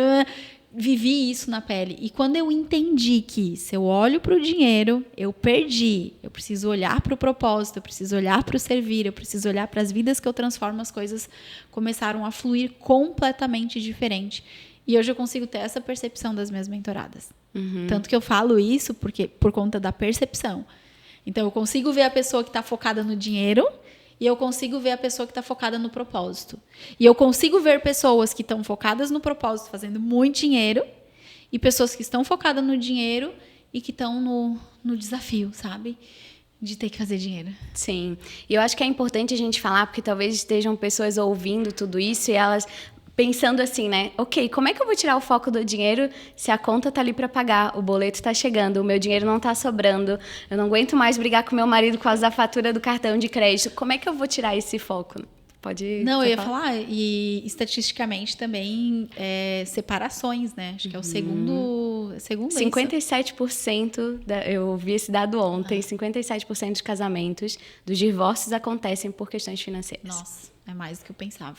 vivi isso na pele. E quando eu entendi que se eu olho para o dinheiro, eu perdi. Eu preciso olhar para o propósito, eu preciso olhar para o servir, eu preciso olhar para as vidas que eu transformo, as coisas começaram a fluir completamente diferente. E hoje eu consigo ter essa percepção das minhas mentoradas. Tanto que eu falo isso por conta da percepção. Então, eu consigo ver a pessoa que está focada no dinheiro e eu consigo ver a pessoa que está focada no propósito. E eu consigo ver pessoas que estão focadas no propósito, fazendo muito dinheiro, e pessoas que estão focadas no dinheiro e que estão no desafio, sabe? De ter que fazer dinheiro. Sim. E eu acho que é importante a gente falar, porque talvez estejam pessoas ouvindo tudo isso e elas pensando assim, né? Ok, como é que eu vou tirar o foco do dinheiro se a conta tá ali para pagar, o boleto tá chegando, o meu dinheiro não tá sobrando, eu não aguento mais brigar com meu marido por causa da fatura do cartão de crédito. Como é que eu vou tirar esse foco? Pode... Não, eu ia falar, e estatisticamente também, separações, né? Acho que é o segundo 57%, eu vi esse dado ontem, 57% dos casamentos, dos divórcios acontecem por questões financeiras. Nossa, é mais do que eu pensava.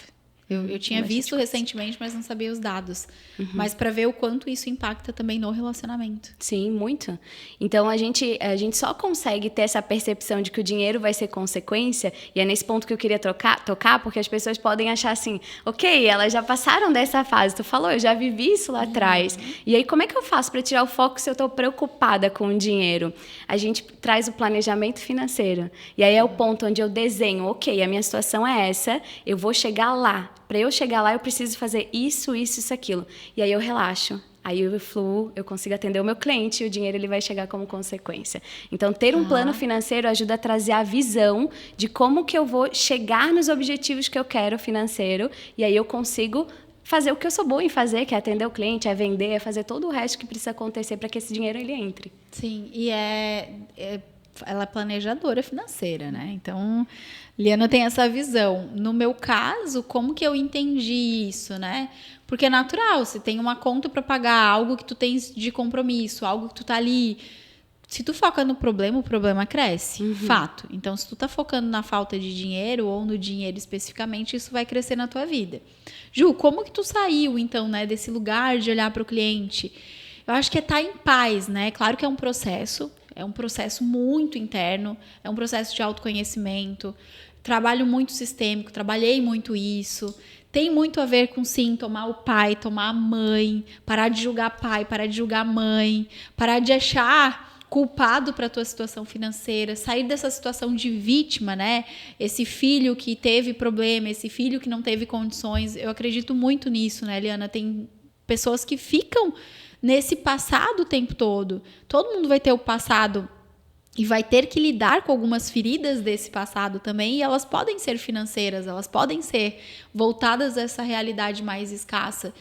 Eu tinha visto recentemente, mas não sabia os dados. Mas para ver o quanto isso impacta também no relacionamento. Sim, muito. Então, a gente só consegue ter essa percepção de que o dinheiro vai ser consequência, e é nesse ponto que eu queria tocar, porque as pessoas podem achar assim, ok, elas já passaram dessa fase, tu falou, eu já vivi isso lá atrás. E aí, como é que eu faço para tirar o foco se eu estou preocupada com o dinheiro? A gente traz o planejamento financeiro. E aí é o ponto onde eu desenho, ok, a minha situação é essa, eu vou chegar lá. Para eu chegar lá, eu preciso fazer isso, aquilo. E aí eu relaxo. Aí eu fluo, eu consigo atender o meu cliente e o dinheiro ele vai chegar como consequência. Então, ter um plano financeiro ajuda a trazer a visão de como que eu vou chegar nos objetivos que eu quero financeiro. E aí eu consigo fazer o que eu sou boa em fazer, que é atender o cliente, é vender, é fazer todo o resto que precisa acontecer para que esse dinheiro ele entre. Sim, e ela é planejadora financeira, né? Então, Liana tem essa visão. No meu caso, como que eu entendi isso, né? Porque é natural, você tem uma conta para pagar, algo que tu tens de compromisso, algo que tu tá ali. Se tu foca no problema, o problema cresce, fato. Então, se tu tá focando na falta de dinheiro ou no dinheiro especificamente, isso vai crescer na tua vida. Ju, como que tu saiu, então, né, desse lugar de olhar para o cliente? Eu acho que é estar em paz, né? Claro que é um processo muito interno, é um processo de autoconhecimento, trabalho muito sistêmico, trabalhei muito isso. Tem muito a ver com, sim, tomar o pai, tomar a mãe, parar de julgar pai, parar de julgar mãe, parar de achar culpado para a tua situação financeira, sair dessa situação de vítima, né? Esse filho que teve problema, esse filho que não teve condições. Eu acredito muito nisso, né, Liana? Tem pessoas que ficam nesse passado o tempo todo. Todo mundo vai ter o passado e vai ter que lidar com algumas feridas desse passado também, e elas podem ser financeiras, elas podem ser voltadas a essa realidade mais escassa.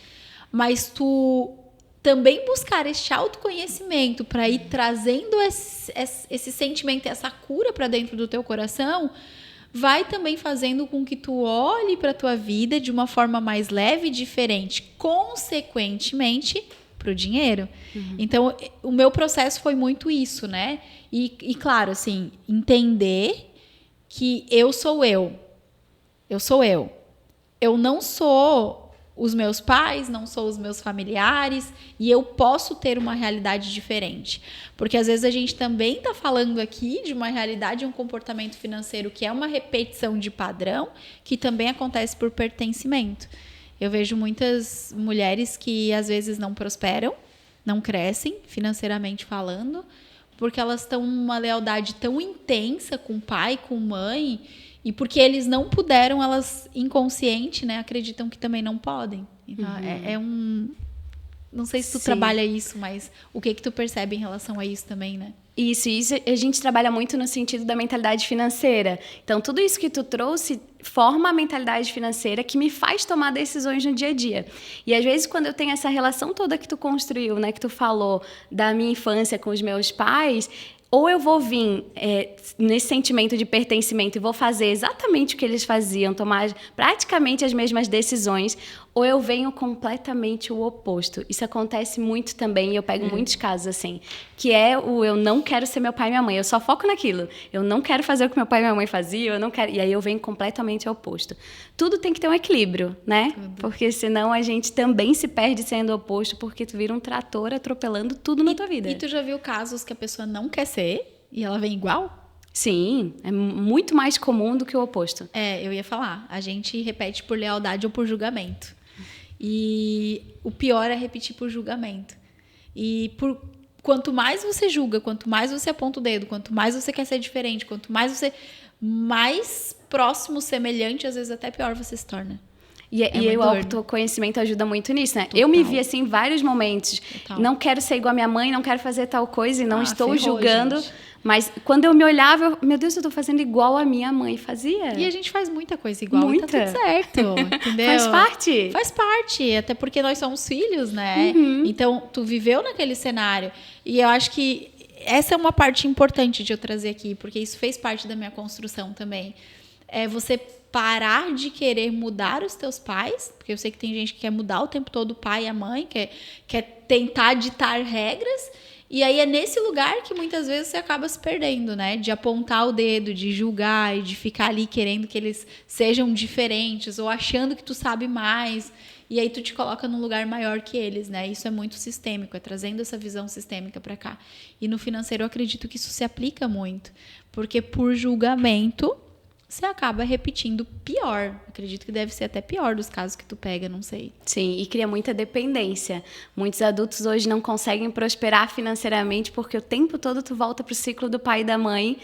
Mas tu também buscar este autoconhecimento para ir trazendo esse sentimento, essa cura para dentro do teu coração, vai também fazendo com que tu olhe para a tua vida de uma forma mais leve e diferente, consequentemente, para o dinheiro. Então, o meu processo foi muito isso, né? E claro, assim, entender que eu sou eu. Eu sou eu. Eu não sou os meus pais, não sou os meus familiares, e eu posso ter uma realidade diferente. Porque às vezes a gente também está falando aqui de uma realidade, um comportamento financeiro que é uma repetição de padrão, que também acontece por pertencimento. Eu vejo muitas mulheres que às vezes não prosperam, não crescem, financeiramente falando, porque elas estão numa lealdade tão intensa com o pai, com mãe, e porque eles não puderam, elas, inconsciente, né, acreditam que também não podem. Então, não sei se tu trabalha isso, mas o que tu percebe em relação a isso também, né? Isso a gente trabalha muito no sentido da mentalidade financeira. Então, tudo isso que tu trouxe forma a mentalidade financeira que me faz tomar decisões no dia a dia. E às vezes, quando eu tenho essa relação toda que tu construiu, né, que tu falou da minha infância com os meus pais, ou eu vou vir nesse sentimento de pertencimento e vou fazer exatamente o que eles faziam, tomar praticamente as mesmas decisões, ou eu venho completamente o oposto. Isso acontece muito também, e eu pego muitos casos assim, que é o eu não quero ser meu pai e minha mãe, eu só foco naquilo. Eu não quero fazer o que meu pai e minha mãe faziam, eu não quero, e aí eu venho completamente ao oposto. Tudo tem que ter um equilíbrio, né? Porque senão a gente também se perde sendo oposto, porque tu vira um trator atropelando tudo na tua vida. E tu já viu casos que a pessoa não quer ser e ela vem igual? Sim, é muito mais comum do que o oposto. Eu ia falar, a gente repete por lealdade ou por julgamento. E o pior é repetir por julgamento. E quanto mais você julga, quanto mais você aponta o dedo, quanto mais você quer ser diferente, quanto mais você... mais próximo, semelhante, às vezes até pior você se torna. E o autoconhecimento ajuda muito nisso, né? Total. Eu me vi assim em vários momentos. Total. Não quero ser igual a minha mãe, não quero fazer tal coisa e não estou julgando. Gente. Mas quando eu me olhava, meu Deus, eu tô fazendo igual a minha mãe fazia. E a gente faz muita coisa igual. Muita. E tá tudo certo, entendeu? Faz parte. Faz parte, até porque nós somos filhos, né? Uhum. Então, tu viveu naquele cenário. E eu acho que essa é uma parte importante de eu trazer aqui, porque isso fez parte da minha construção também. É você parar de querer mudar os teus pais, porque eu sei que tem gente que quer mudar o tempo todo o pai e a mãe, quer tentar ditar regras, e aí é nesse lugar que muitas vezes você acaba se perdendo, né? De apontar o dedo, de julgar e de ficar ali querendo que eles sejam diferentes ou achando que tu sabe mais. E aí tu te coloca num lugar maior que eles, né? Isso é muito sistêmico, é trazendo essa visão sistêmica para cá. E no financeiro eu acredito que isso se aplica muito, porque por julgamento você acaba repetindo pior. Acredito que deve ser até pior dos casos que tu pega, não sei. Sim, e cria muita dependência. Muitos adultos hoje não conseguem prosperar financeiramente porque o tempo todo tu volta pro ciclo do pai e da mãe.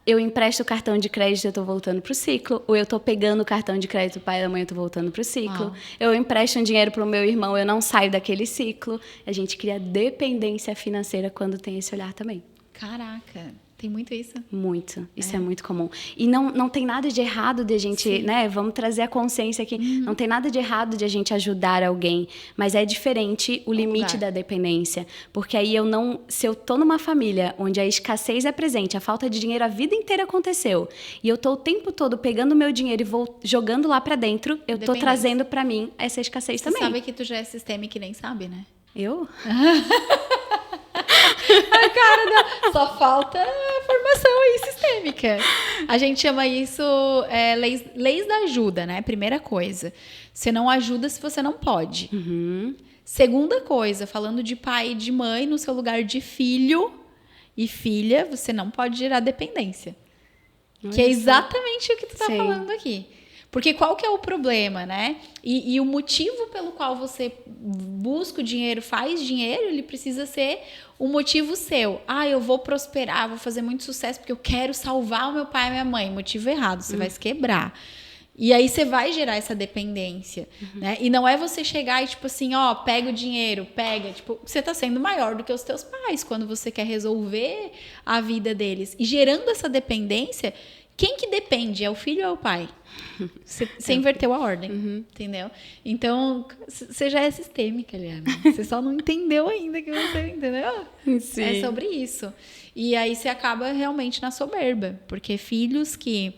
Eu empresto o cartão de crédito, eu tô voltando pro ciclo. Ou eu tô pegando o cartão de crédito do pai e da mãe, eu tô voltando pro ciclo. Eu empresto um dinheiro pro meu irmão, eu não saio daquele ciclo. A gente cria dependência financeira quando tem esse olhar também. Caraca! Tem muito isso? Muito. Isso é muito comum. E não tem nada de errado de a gente, né? Vamos trazer a consciência aqui. Uhum. Não tem nada de errado de a gente ajudar alguém. Mas é diferente o limite da dependência. Porque aí se eu tô numa família onde a escassez é presente, a falta de dinheiro a vida inteira aconteceu, e eu tô o tempo todo pegando meu dinheiro e vou jogando lá pra dentro, eu tô trazendo pra mim essa escassez também. Você sabe que tu já é sistêmico e nem sabe, né? Eu? A cara da... Só falta formação aí sistêmica. A gente chama isso leis da ajuda, né? Primeira coisa. Você não ajuda se você não pode. Uhum. Segunda coisa, falando de pai e de mãe, no seu lugar de filho e filha, você não pode gerar dependência. Que é exatamente o que tu tá falando aqui. Porque qual que é o problema, né? E o motivo pelo qual você busca o dinheiro, faz dinheiro, ele precisa ser um motivo seu. Eu vou prosperar, vou fazer muito sucesso porque eu quero salvar o meu pai e a minha mãe. Motivo errado, você vai se quebrar. E aí você vai gerar essa dependência, né? E não é você chegar e tipo assim, pega o dinheiro, pega. Tipo, você tá sendo maior do que os teus pais quando você quer resolver a vida deles. E gerando essa dependência... Quem que depende? É o filho ou é o pai? Você inverteu a ordem, entendeu? Então, você já é sistêmica, Liana. Você só não entendeu ainda que você entendeu. Sim. É sobre isso. E aí você acaba realmente na soberba. Porque filhos que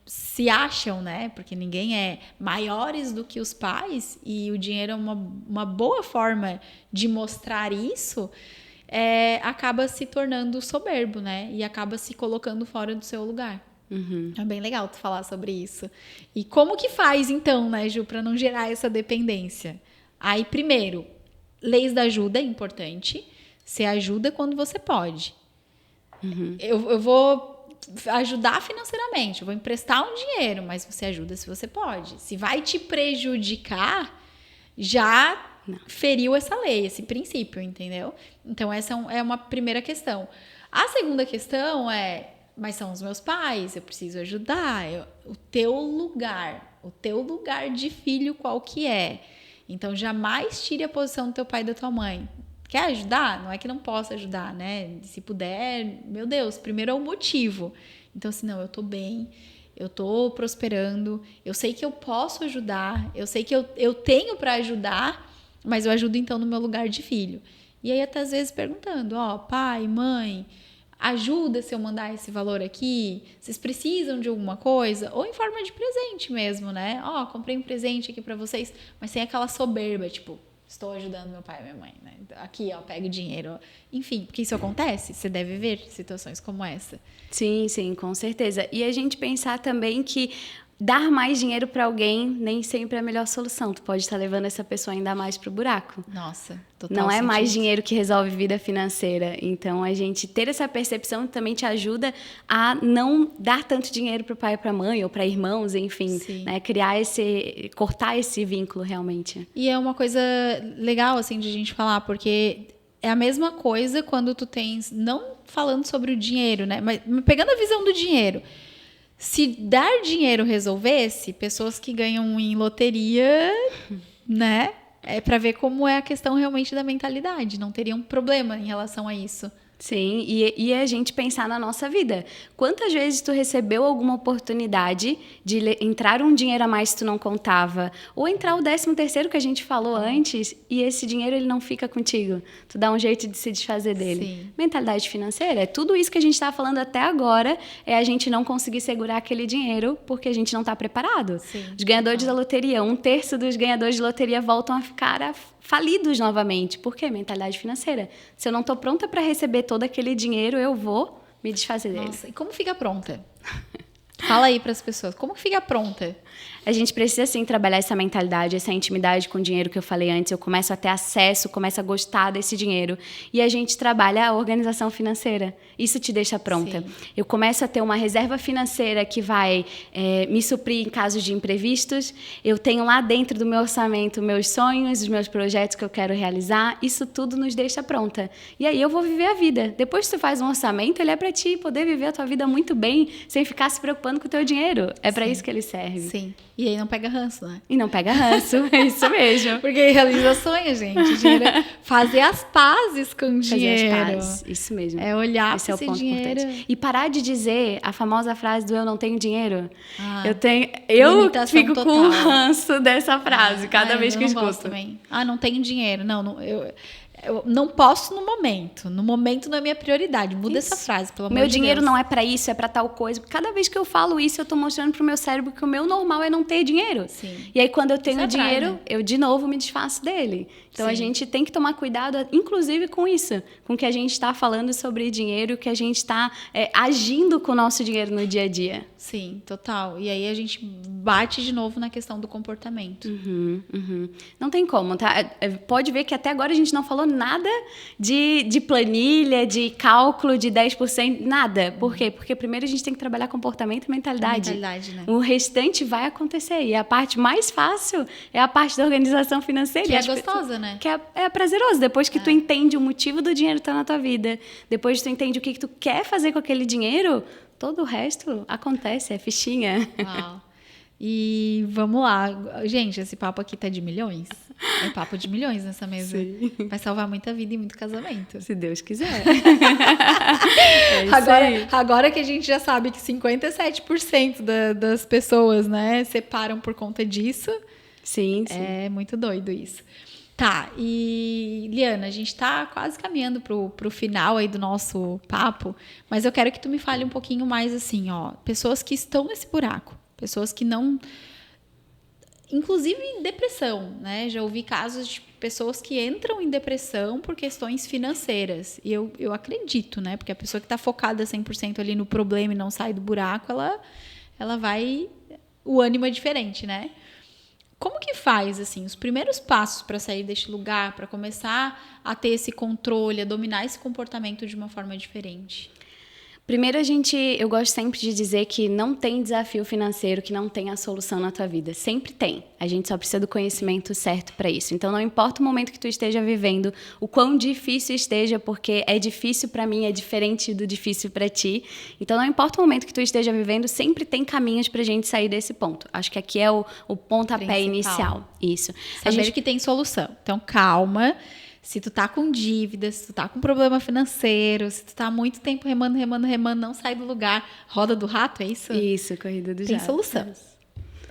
se acham, né? Porque ninguém é maiores do que os pais. E o dinheiro é uma boa forma de mostrar isso... acaba se tornando soberbo, né? E acaba se colocando fora do seu lugar. É bem legal tu falar sobre isso. E como que faz, então, né, Ju, para não gerar essa dependência? Aí, primeiro, leis da ajuda é importante. Você ajuda quando você pode. Eu vou ajudar financeiramente, eu vou emprestar um dinheiro, mas você ajuda se você pode. Se vai te prejudicar, já feriu essa lei, esse princípio, entendeu? Então, essa é uma primeira questão. A segunda questão é, mas são os meus pais, eu preciso ajudar. O teu lugar de filho qual que é? Então, jamais tire a posição do teu pai e da tua mãe. Quer ajudar? Não é que não possa ajudar, né? Se puder, meu Deus, primeiro é o motivo. Então, assim, não, eu tô bem, eu tô prosperando, eu sei que eu posso ajudar, eu sei que eu tenho para ajudar, mas eu ajudo então no meu lugar de filho. E aí, até às vezes perguntando, pai, mãe, ajuda se eu mandar esse valor aqui? Vocês precisam de alguma coisa? Ou em forma de presente mesmo, né? Comprei um presente aqui para vocês, mas sem aquela soberba, tipo, estou ajudando meu pai e minha mãe, né? Aqui, pega o dinheiro. Enfim, porque isso acontece, você deve ver situações como essa. Sim, sim, com certeza. E a gente pensar também que dar mais dinheiro para alguém nem sempre é a melhor solução. Tu pode estar levando essa pessoa ainda mais pro buraco. Nossa, total Não é sentido. mais dinheiro que resolve vida financeira. Então, a gente ter essa percepção também te ajuda a não dar tanto dinheiro pro pai e pra mãe, ou para irmãos, enfim. Né? Cortar esse vínculo realmente. E é uma coisa legal, assim, de a gente falar, porque é a mesma coisa quando tu tens, não falando sobre o dinheiro, né? Mas pegando a visão do dinheiro. Se dar dinheiro resolvesse, pessoas que ganham em loteria, né? É para ver como é a questão realmente da mentalidade. Não teriam problema em relação a isso. Sim, e a gente pensar na nossa vida. Quantas vezes tu recebeu alguma oportunidade de entrar um dinheiro a mais que tu não contava? Ou entrar o 13º que a gente falou antes e esse dinheiro ele não fica contigo. Tu dá um jeito de se desfazer dele. Sim. Mentalidade financeira é tudo isso que a gente está falando até agora, é a gente não conseguir segurar aquele dinheiro porque a gente não está preparado. Sim. Os ganhadores da loteria, 1/3 dos ganhadores de loteria voltam a ficar falidos novamente. Por quê? Mentalidade financeira. Se eu não estou pronta para receber todo aquele dinheiro, eu vou me desfazer dele. Nossa, e como fica pronta? Fala aí para as pessoas. Como fica pronta? A gente precisa, sim, trabalhar essa mentalidade, essa intimidade com o dinheiro que eu falei antes. Eu começo a ter acesso, começo a gostar desse dinheiro. E a gente trabalha a organização financeira. Isso te deixa pronta. Sim. Eu começo a ter uma reserva financeira que vai me suprir em casos de imprevistos. Eu tenho lá dentro do meu orçamento meus sonhos, os meus projetos que eu quero realizar. Isso tudo nos deixa pronta. E aí eu vou viver a vida. Depois que tu faz um orçamento, ele é para ti poder viver a tua vida muito bem, sem ficar se preocupando com o teu dinheiro. É para isso que ele serve. Sim. E aí não pega ranço, né? E não pega ranço, é isso mesmo. Porque realiza sonhos, gente. Dinheiro, fazer as pazes com o dinheiro. Fazer as pazes, isso mesmo. É olhar esse é o esse ponto dinheiro. importante. E parar de dizer a famosa frase do eu não tenho dinheiro. Eu fico total. com ranço dessa frase cada vez que eu escuto. Também. Não tenho dinheiro. Eu não posso no momento. No momento não é minha prioridade. Muda essa frase, pelo amor de Deus. Meu dinheiro não é para isso, é para tal coisa. Cada vez que eu falo isso, eu tô mostrando pro meu cérebro que o meu normal é não ter dinheiro. Sim. E aí, quando eu tenho dinheiro, né? eu de novo me desfaço dele. Então, Sim. A gente tem que tomar cuidado, inclusive com isso. Com o que a gente está falando sobre dinheiro, que a gente está agindo com o nosso dinheiro no dia a dia. Sim, total. E aí a gente bate de novo na questão do comportamento. Não tem como, tá? Pode ver que até agora a gente não falou nada de planilha, de cálculo de 10%, nada. Por quê? Porque primeiro a gente tem que trabalhar comportamento e mentalidade. Né? O restante vai acontecer. E a parte mais fácil é a parte da organização financeira. Que é gostosa, né? Que é prazeroso. Depois que tu entende o motivo do dinheiro estar na tua vida, depois que tu entende o que tu quer fazer com aquele dinheiro, todo o resto acontece, é fichinha. Uau. E vamos lá. Gente, esse papo aqui tá de milhões. É papo de milhões nessa mesa. Sim. Vai salvar muita vida e muito casamento. Se Deus quiser. Agora que a gente já sabe que 57% das pessoas, né, separam por conta disso. Sim. É muito doido isso. Tá, e Liana, a gente tá quase caminhando pro final aí do nosso papo, mas eu quero que tu me fale um pouquinho mais assim, pessoas que estão nesse buraco, pessoas que não... Inclusive depressão, né? Já ouvi casos de pessoas que entram em depressão por questões financeiras. E eu acredito, né? Porque a pessoa que está focada 100% ali no problema e não sai do buraco, ela vai... O ânimo é diferente, né? Como que faz, assim, os primeiros passos para sair deste lugar, para começar a ter esse controle, a dominar esse comportamento de uma forma diferente? Primeiro, eu gosto sempre de dizer que não tem desafio financeiro que não tenha a solução na tua vida. Sempre tem. A gente só precisa do conhecimento certo para isso. Então, não importa o momento que tu esteja vivendo, o quão difícil esteja, porque é difícil para mim, é diferente do difícil para ti. Então, não importa o momento que tu esteja vivendo, sempre tem caminhos pra gente sair desse ponto. Acho que aqui é o pontapé inicial. Isso. Saber que tem solução. Então, calma. Se tu tá com dívida, se tu tá com problema financeiro, se tu tá há muito tempo remando, não sai do lugar, roda do rato, é isso? Isso, corrida do jato. Tem solução.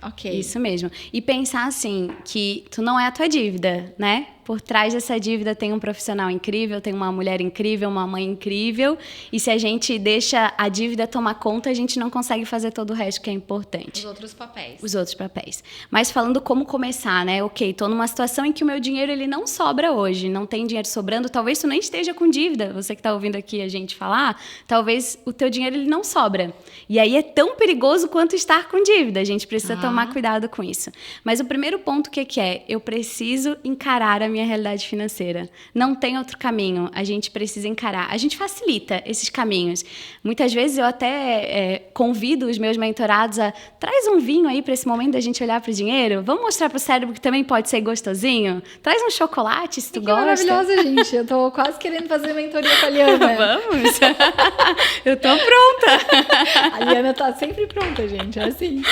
Ok. Isso mesmo. E pensar assim, que tu não é a tua dívida, né? Por trás dessa dívida tem um profissional incrível, tem uma mulher incrível, uma mãe incrível. E se a gente deixa a dívida tomar conta, a gente não consegue fazer todo o resto que é importante. Os outros papéis. Os outros papéis. Mas falando como começar, né? Ok, tô numa situação em que o meu dinheiro ele não sobra hoje, não tem dinheiro sobrando. Talvez tu nem esteja com dívida. Você que tá ouvindo aqui a gente falar, talvez o teu dinheiro ele não sobra. E aí é tão perigoso quanto estar com dívida. A gente precisa tomar cuidado com isso. Mas o primeiro ponto que é? Eu preciso encarar a minha realidade financeira. Não tem outro caminho. A gente precisa encarar. A gente facilita esses caminhos. Muitas vezes eu até convido os meus mentorados a traz um vinho aí para esse momento da gente olhar para o dinheiro. Vamos mostrar para o cérebro que também pode ser gostosinho. Traz um chocolate se tu gosta. Maravilhosa, gente. Eu tô quase querendo fazer mentoria com a Liana. Vamos. Eu tô pronta. A Liana tá sempre pronta, gente. É assim.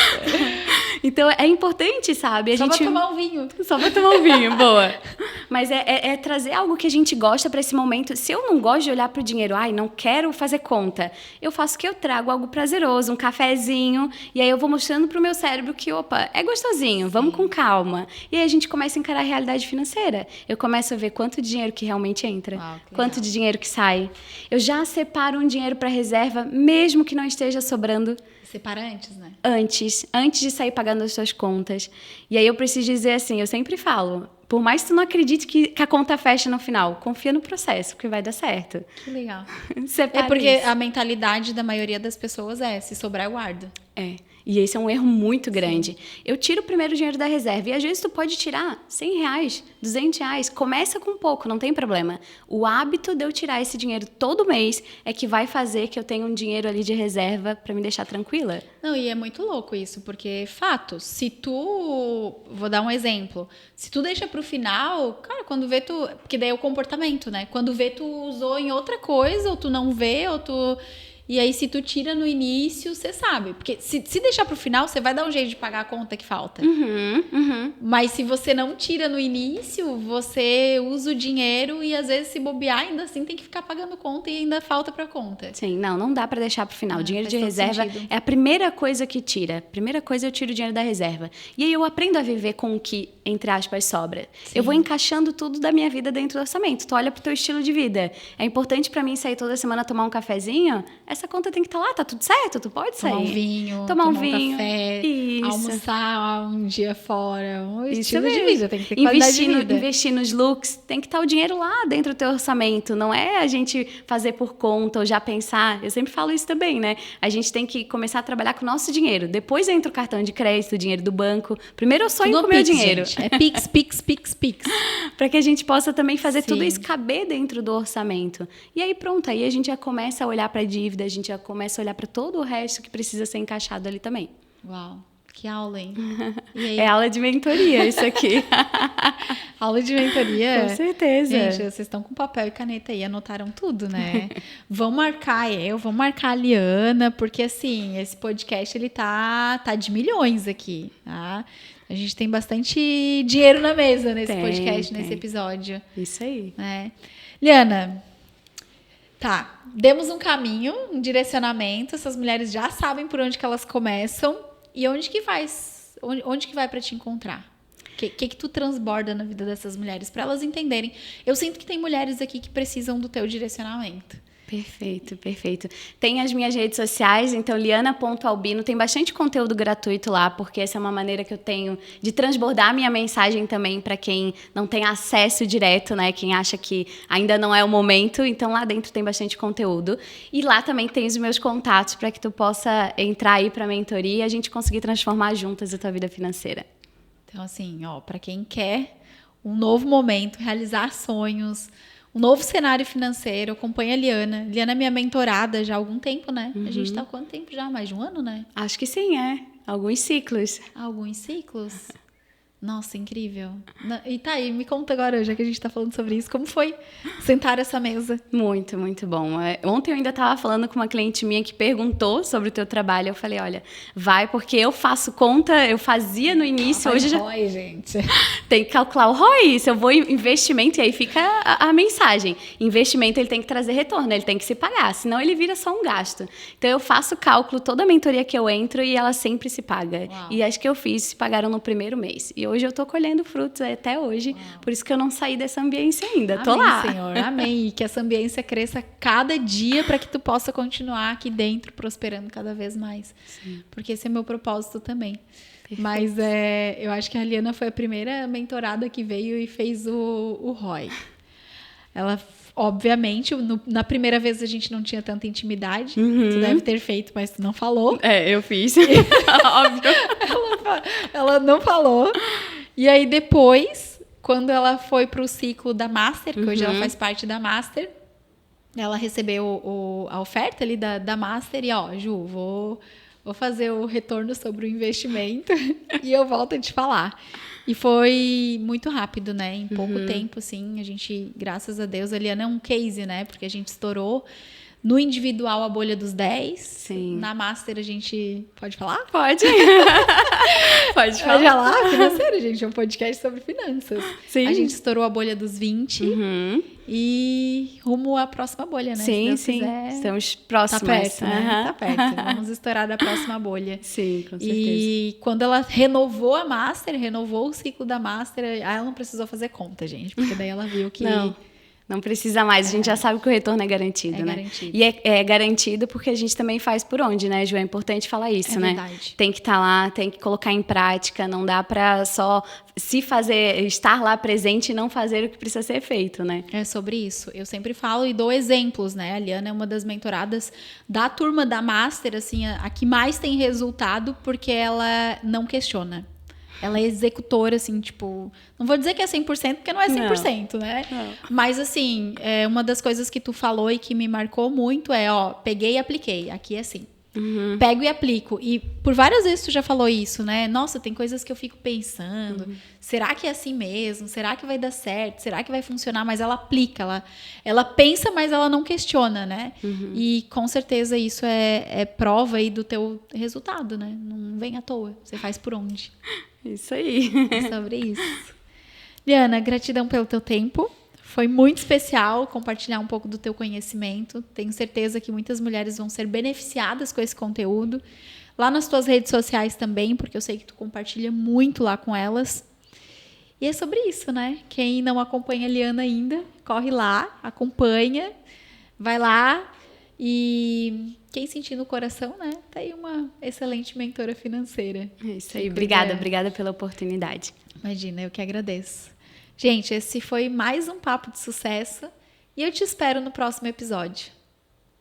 Então, é importante, sabe? Só pra tomar um vinho. Só pra tomar um vinho, boa. Mas é trazer algo que a gente gosta para esse momento. Se eu não gosto de olhar pro dinheiro, não quero fazer conta, eu faço o que eu trago, algo prazeroso, um cafezinho, e aí eu vou mostrando pro meu cérebro que, opa, é gostosinho, vamos com calma. E aí a gente começa a encarar a realidade financeira. Eu começo a ver quanto de dinheiro que realmente entra, quanto de dinheiro que sai. Eu já separo um dinheiro para reserva, mesmo que não esteja sobrando. Separa antes, né? Antes de sair pagando as suas contas. E aí eu preciso dizer assim, eu sempre falo, por mais que tu não acredite que a conta fecha no final, confia no processo, porque vai dar certo. Que legal. Separa porque isso. a mentalidade da maioria das pessoas se sobrar, eu guardo. E esse é um erro muito grande. Sim. Eu tiro o primeiro dinheiro da reserva. E às vezes tu pode tirar R$100, R$200. Começa com pouco, não tem problema. O hábito de eu tirar esse dinheiro todo mês é que vai fazer que eu tenha um dinheiro ali de reserva para me deixar tranquila. Não, e é muito louco isso, porque, fato, se tu... Vou dar um exemplo. Se tu deixa pro final, cara, quando vê tu... Porque daí é o comportamento, né? Quando vê tu usou em outra coisa, ou tu não vê, ou tu... E aí, se tu tira no início, você sabe. Porque se deixar pro final, você vai dar um jeito de pagar a conta que falta. Mas se você não tira no início, você usa o dinheiro e às vezes se bobear, ainda assim tem que ficar pagando conta e ainda falta pra conta. Sim, não dá pra deixar pro final. O dinheiro de reserva é a primeira coisa que tira. Primeira coisa, eu tiro o dinheiro da reserva. E aí eu aprendo a viver com o que, entre aspas, sobra. Sim. Eu vou encaixando tudo da minha vida dentro do orçamento. Tu olha pro teu estilo de vida. É importante pra mim sair toda semana tomar um cafezinho? Essa conta tem que estar lá, tá tudo certo, tu pode sair. Tomar um vinho, café, isso. Almoçar um dia fora, um estilo de vida, tem que ter qualidade de vida. Investir nos looks, tem que estar o dinheiro lá dentro do teu orçamento, não é a gente fazer por conta ou já pensar, eu sempre falo isso também, né? A gente tem que começar a trabalhar com o nosso dinheiro, depois entra o cartão de crédito, o dinheiro do banco, primeiro eu sonho com o meu dinheiro. Gente. É Pix. Para que a gente possa também fazer tudo isso caber dentro do orçamento. E aí pronto, aí a gente já começa a olhar para a dívida, a gente já começa a olhar para todo o resto que precisa ser encaixado ali também. Uau, que aula, hein? E aí? É aula de mentoria isso aqui. Aula de mentoria? Com certeza. Gente, vocês estão com papel e caneta aí, anotaram tudo, né? Vão marcar vão marcar a Liana, porque assim, esse podcast ele tá de milhões aqui, tá? A gente tem bastante dinheiro na mesa nesse podcast, nesse episódio. Isso aí. Né? Liana, tá, demos um caminho, um direcionamento, essas mulheres já sabem por onde que elas começam e onde que vai para te encontrar? O que tu transborda na vida dessas mulheres para elas entenderem? Eu sinto que tem mulheres aqui que precisam do teu direcionamento. Perfeito, perfeito. Tem as minhas redes sociais, então liana.albino, tem bastante conteúdo gratuito lá, porque essa é uma maneira que eu tenho de transbordar a minha mensagem também para quem não tem acesso direto, né? Quem acha que ainda não é o momento, então lá dentro tem bastante conteúdo. E lá também tem os meus contatos para que tu possa entrar aí para a mentoria e a gente conseguir transformar juntas a tua vida financeira. Então, assim, ó, para quem quer um novo momento, realizar sonhos, um novo cenário financeiro, acompanha a Liana. Liana é minha mentorada já há algum tempo, né? A gente tá há quanto tempo já? Mais de um ano, né? Acho que sim, alguns ciclos. Alguns ciclos. Nossa, incrível. E tá aí, me conta agora, já que a gente tá falando sobre isso, como foi sentar essa mesa? Muito, muito bom. Ontem eu ainda estava falando com uma cliente minha que perguntou sobre o teu trabalho. Eu falei, olha, vai, porque eu faço conta, eu fazia no início, hoje já... ROI, gente. Tem que calcular o ROI, se eu vou em investimento, e aí fica a mensagem. Investimento, ele tem que trazer retorno, ele tem que se pagar, senão ele vira só um gasto. Então eu faço cálculo, toda a mentoria que eu entro, e ela sempre se paga. Uau. E as que eu fiz se pagaram no primeiro mês. E hoje eu tô colhendo frutos até hoje. Uau. Por isso que eu não saí dessa ambiência ainda. Amém, tô lá. Senhor. Amém. E que essa ambiência cresça cada dia para que tu possa continuar aqui dentro, prosperando cada vez mais. Sim. Porque esse é meu propósito também. Perfeito. Mas eu acho que a Liana foi a primeira mentorada que veio e fez o ROI. Ela, obviamente, na primeira vez a gente não tinha tanta intimidade. Tu deve ter feito, mas tu não falou. Eu fiz. Óbvio. Ela não falou. E aí depois, quando ela foi pro ciclo da Master, que hoje ela faz parte da Master, ela recebeu a oferta ali da Master e, ó, Ju, vou fazer o retorno sobre o investimento e eu volto a te falar. E foi muito rápido, né? Em pouco tempo, assim, a gente, graças a Deus, a Liana é um case, né? Porque a gente estourou no individual a bolha dos 10. Sim. Na Master a gente... Pode falar? Pode. Pode falar. Olha lá, financeiro, gente. É um podcast sobre finanças. Sim. A gente estourou a bolha dos 20 e rumo à próxima bolha, né? Sim, Se Deus quiser, estamos próximos. Tá perto, né? Tá perto. Vamos estourar da próxima bolha. Sim, com certeza. E quando ela renovou a Master, renovou o ciclo da Master, ela não precisou fazer conta, gente. Porque daí ela viu que... Não precisa mais, a gente já sabe que o retorno é garantido, né? Garantido. E é garantido porque a gente também faz por onde, né, Ju? É importante falar isso, né? Verdade. Tem que estar lá, tem que colocar em prática, não dá para só estar lá presente e não fazer o que precisa ser feito, né? É sobre isso. Eu sempre falo e dou exemplos, né? A Liana é uma das mentoradas da turma da Master, assim, a que mais tem resultado porque ela não questiona. Ela é executora, assim, tipo... Não vou dizer que é 100%, porque não é 100%, né? Não. Mas, assim, uma das coisas que tu falou e que me marcou muito é, ó, peguei e apliquei. Aqui é assim. Pego e aplico. E por várias vezes tu já falou isso, né? Nossa, tem coisas que eu fico pensando. Será que é assim mesmo? Será que vai dar certo? Será que vai funcionar? Mas ela aplica. Ela pensa, mas ela não questiona, né? E com certeza isso é prova aí do teu resultado, né? Não vem à toa. Você faz por onde. Isso aí. É sobre isso. Liana, gratidão pelo teu tempo. Foi muito especial compartilhar um pouco do teu conhecimento. Tenho certeza que muitas mulheres vão ser beneficiadas com esse conteúdo. Lá nas tuas redes sociais também, porque eu sei que tu compartilha muito lá com elas. E é sobre isso, né? Quem não acompanha a Liana ainda, corre lá, acompanha, vai lá e quem sentir no coração, né? Tá aí uma excelente mentora financeira. É isso aí. Obrigada pela oportunidade. Imagina, eu que agradeço. Gente, esse foi mais um Papo de Sucesso e eu te espero no próximo episódio.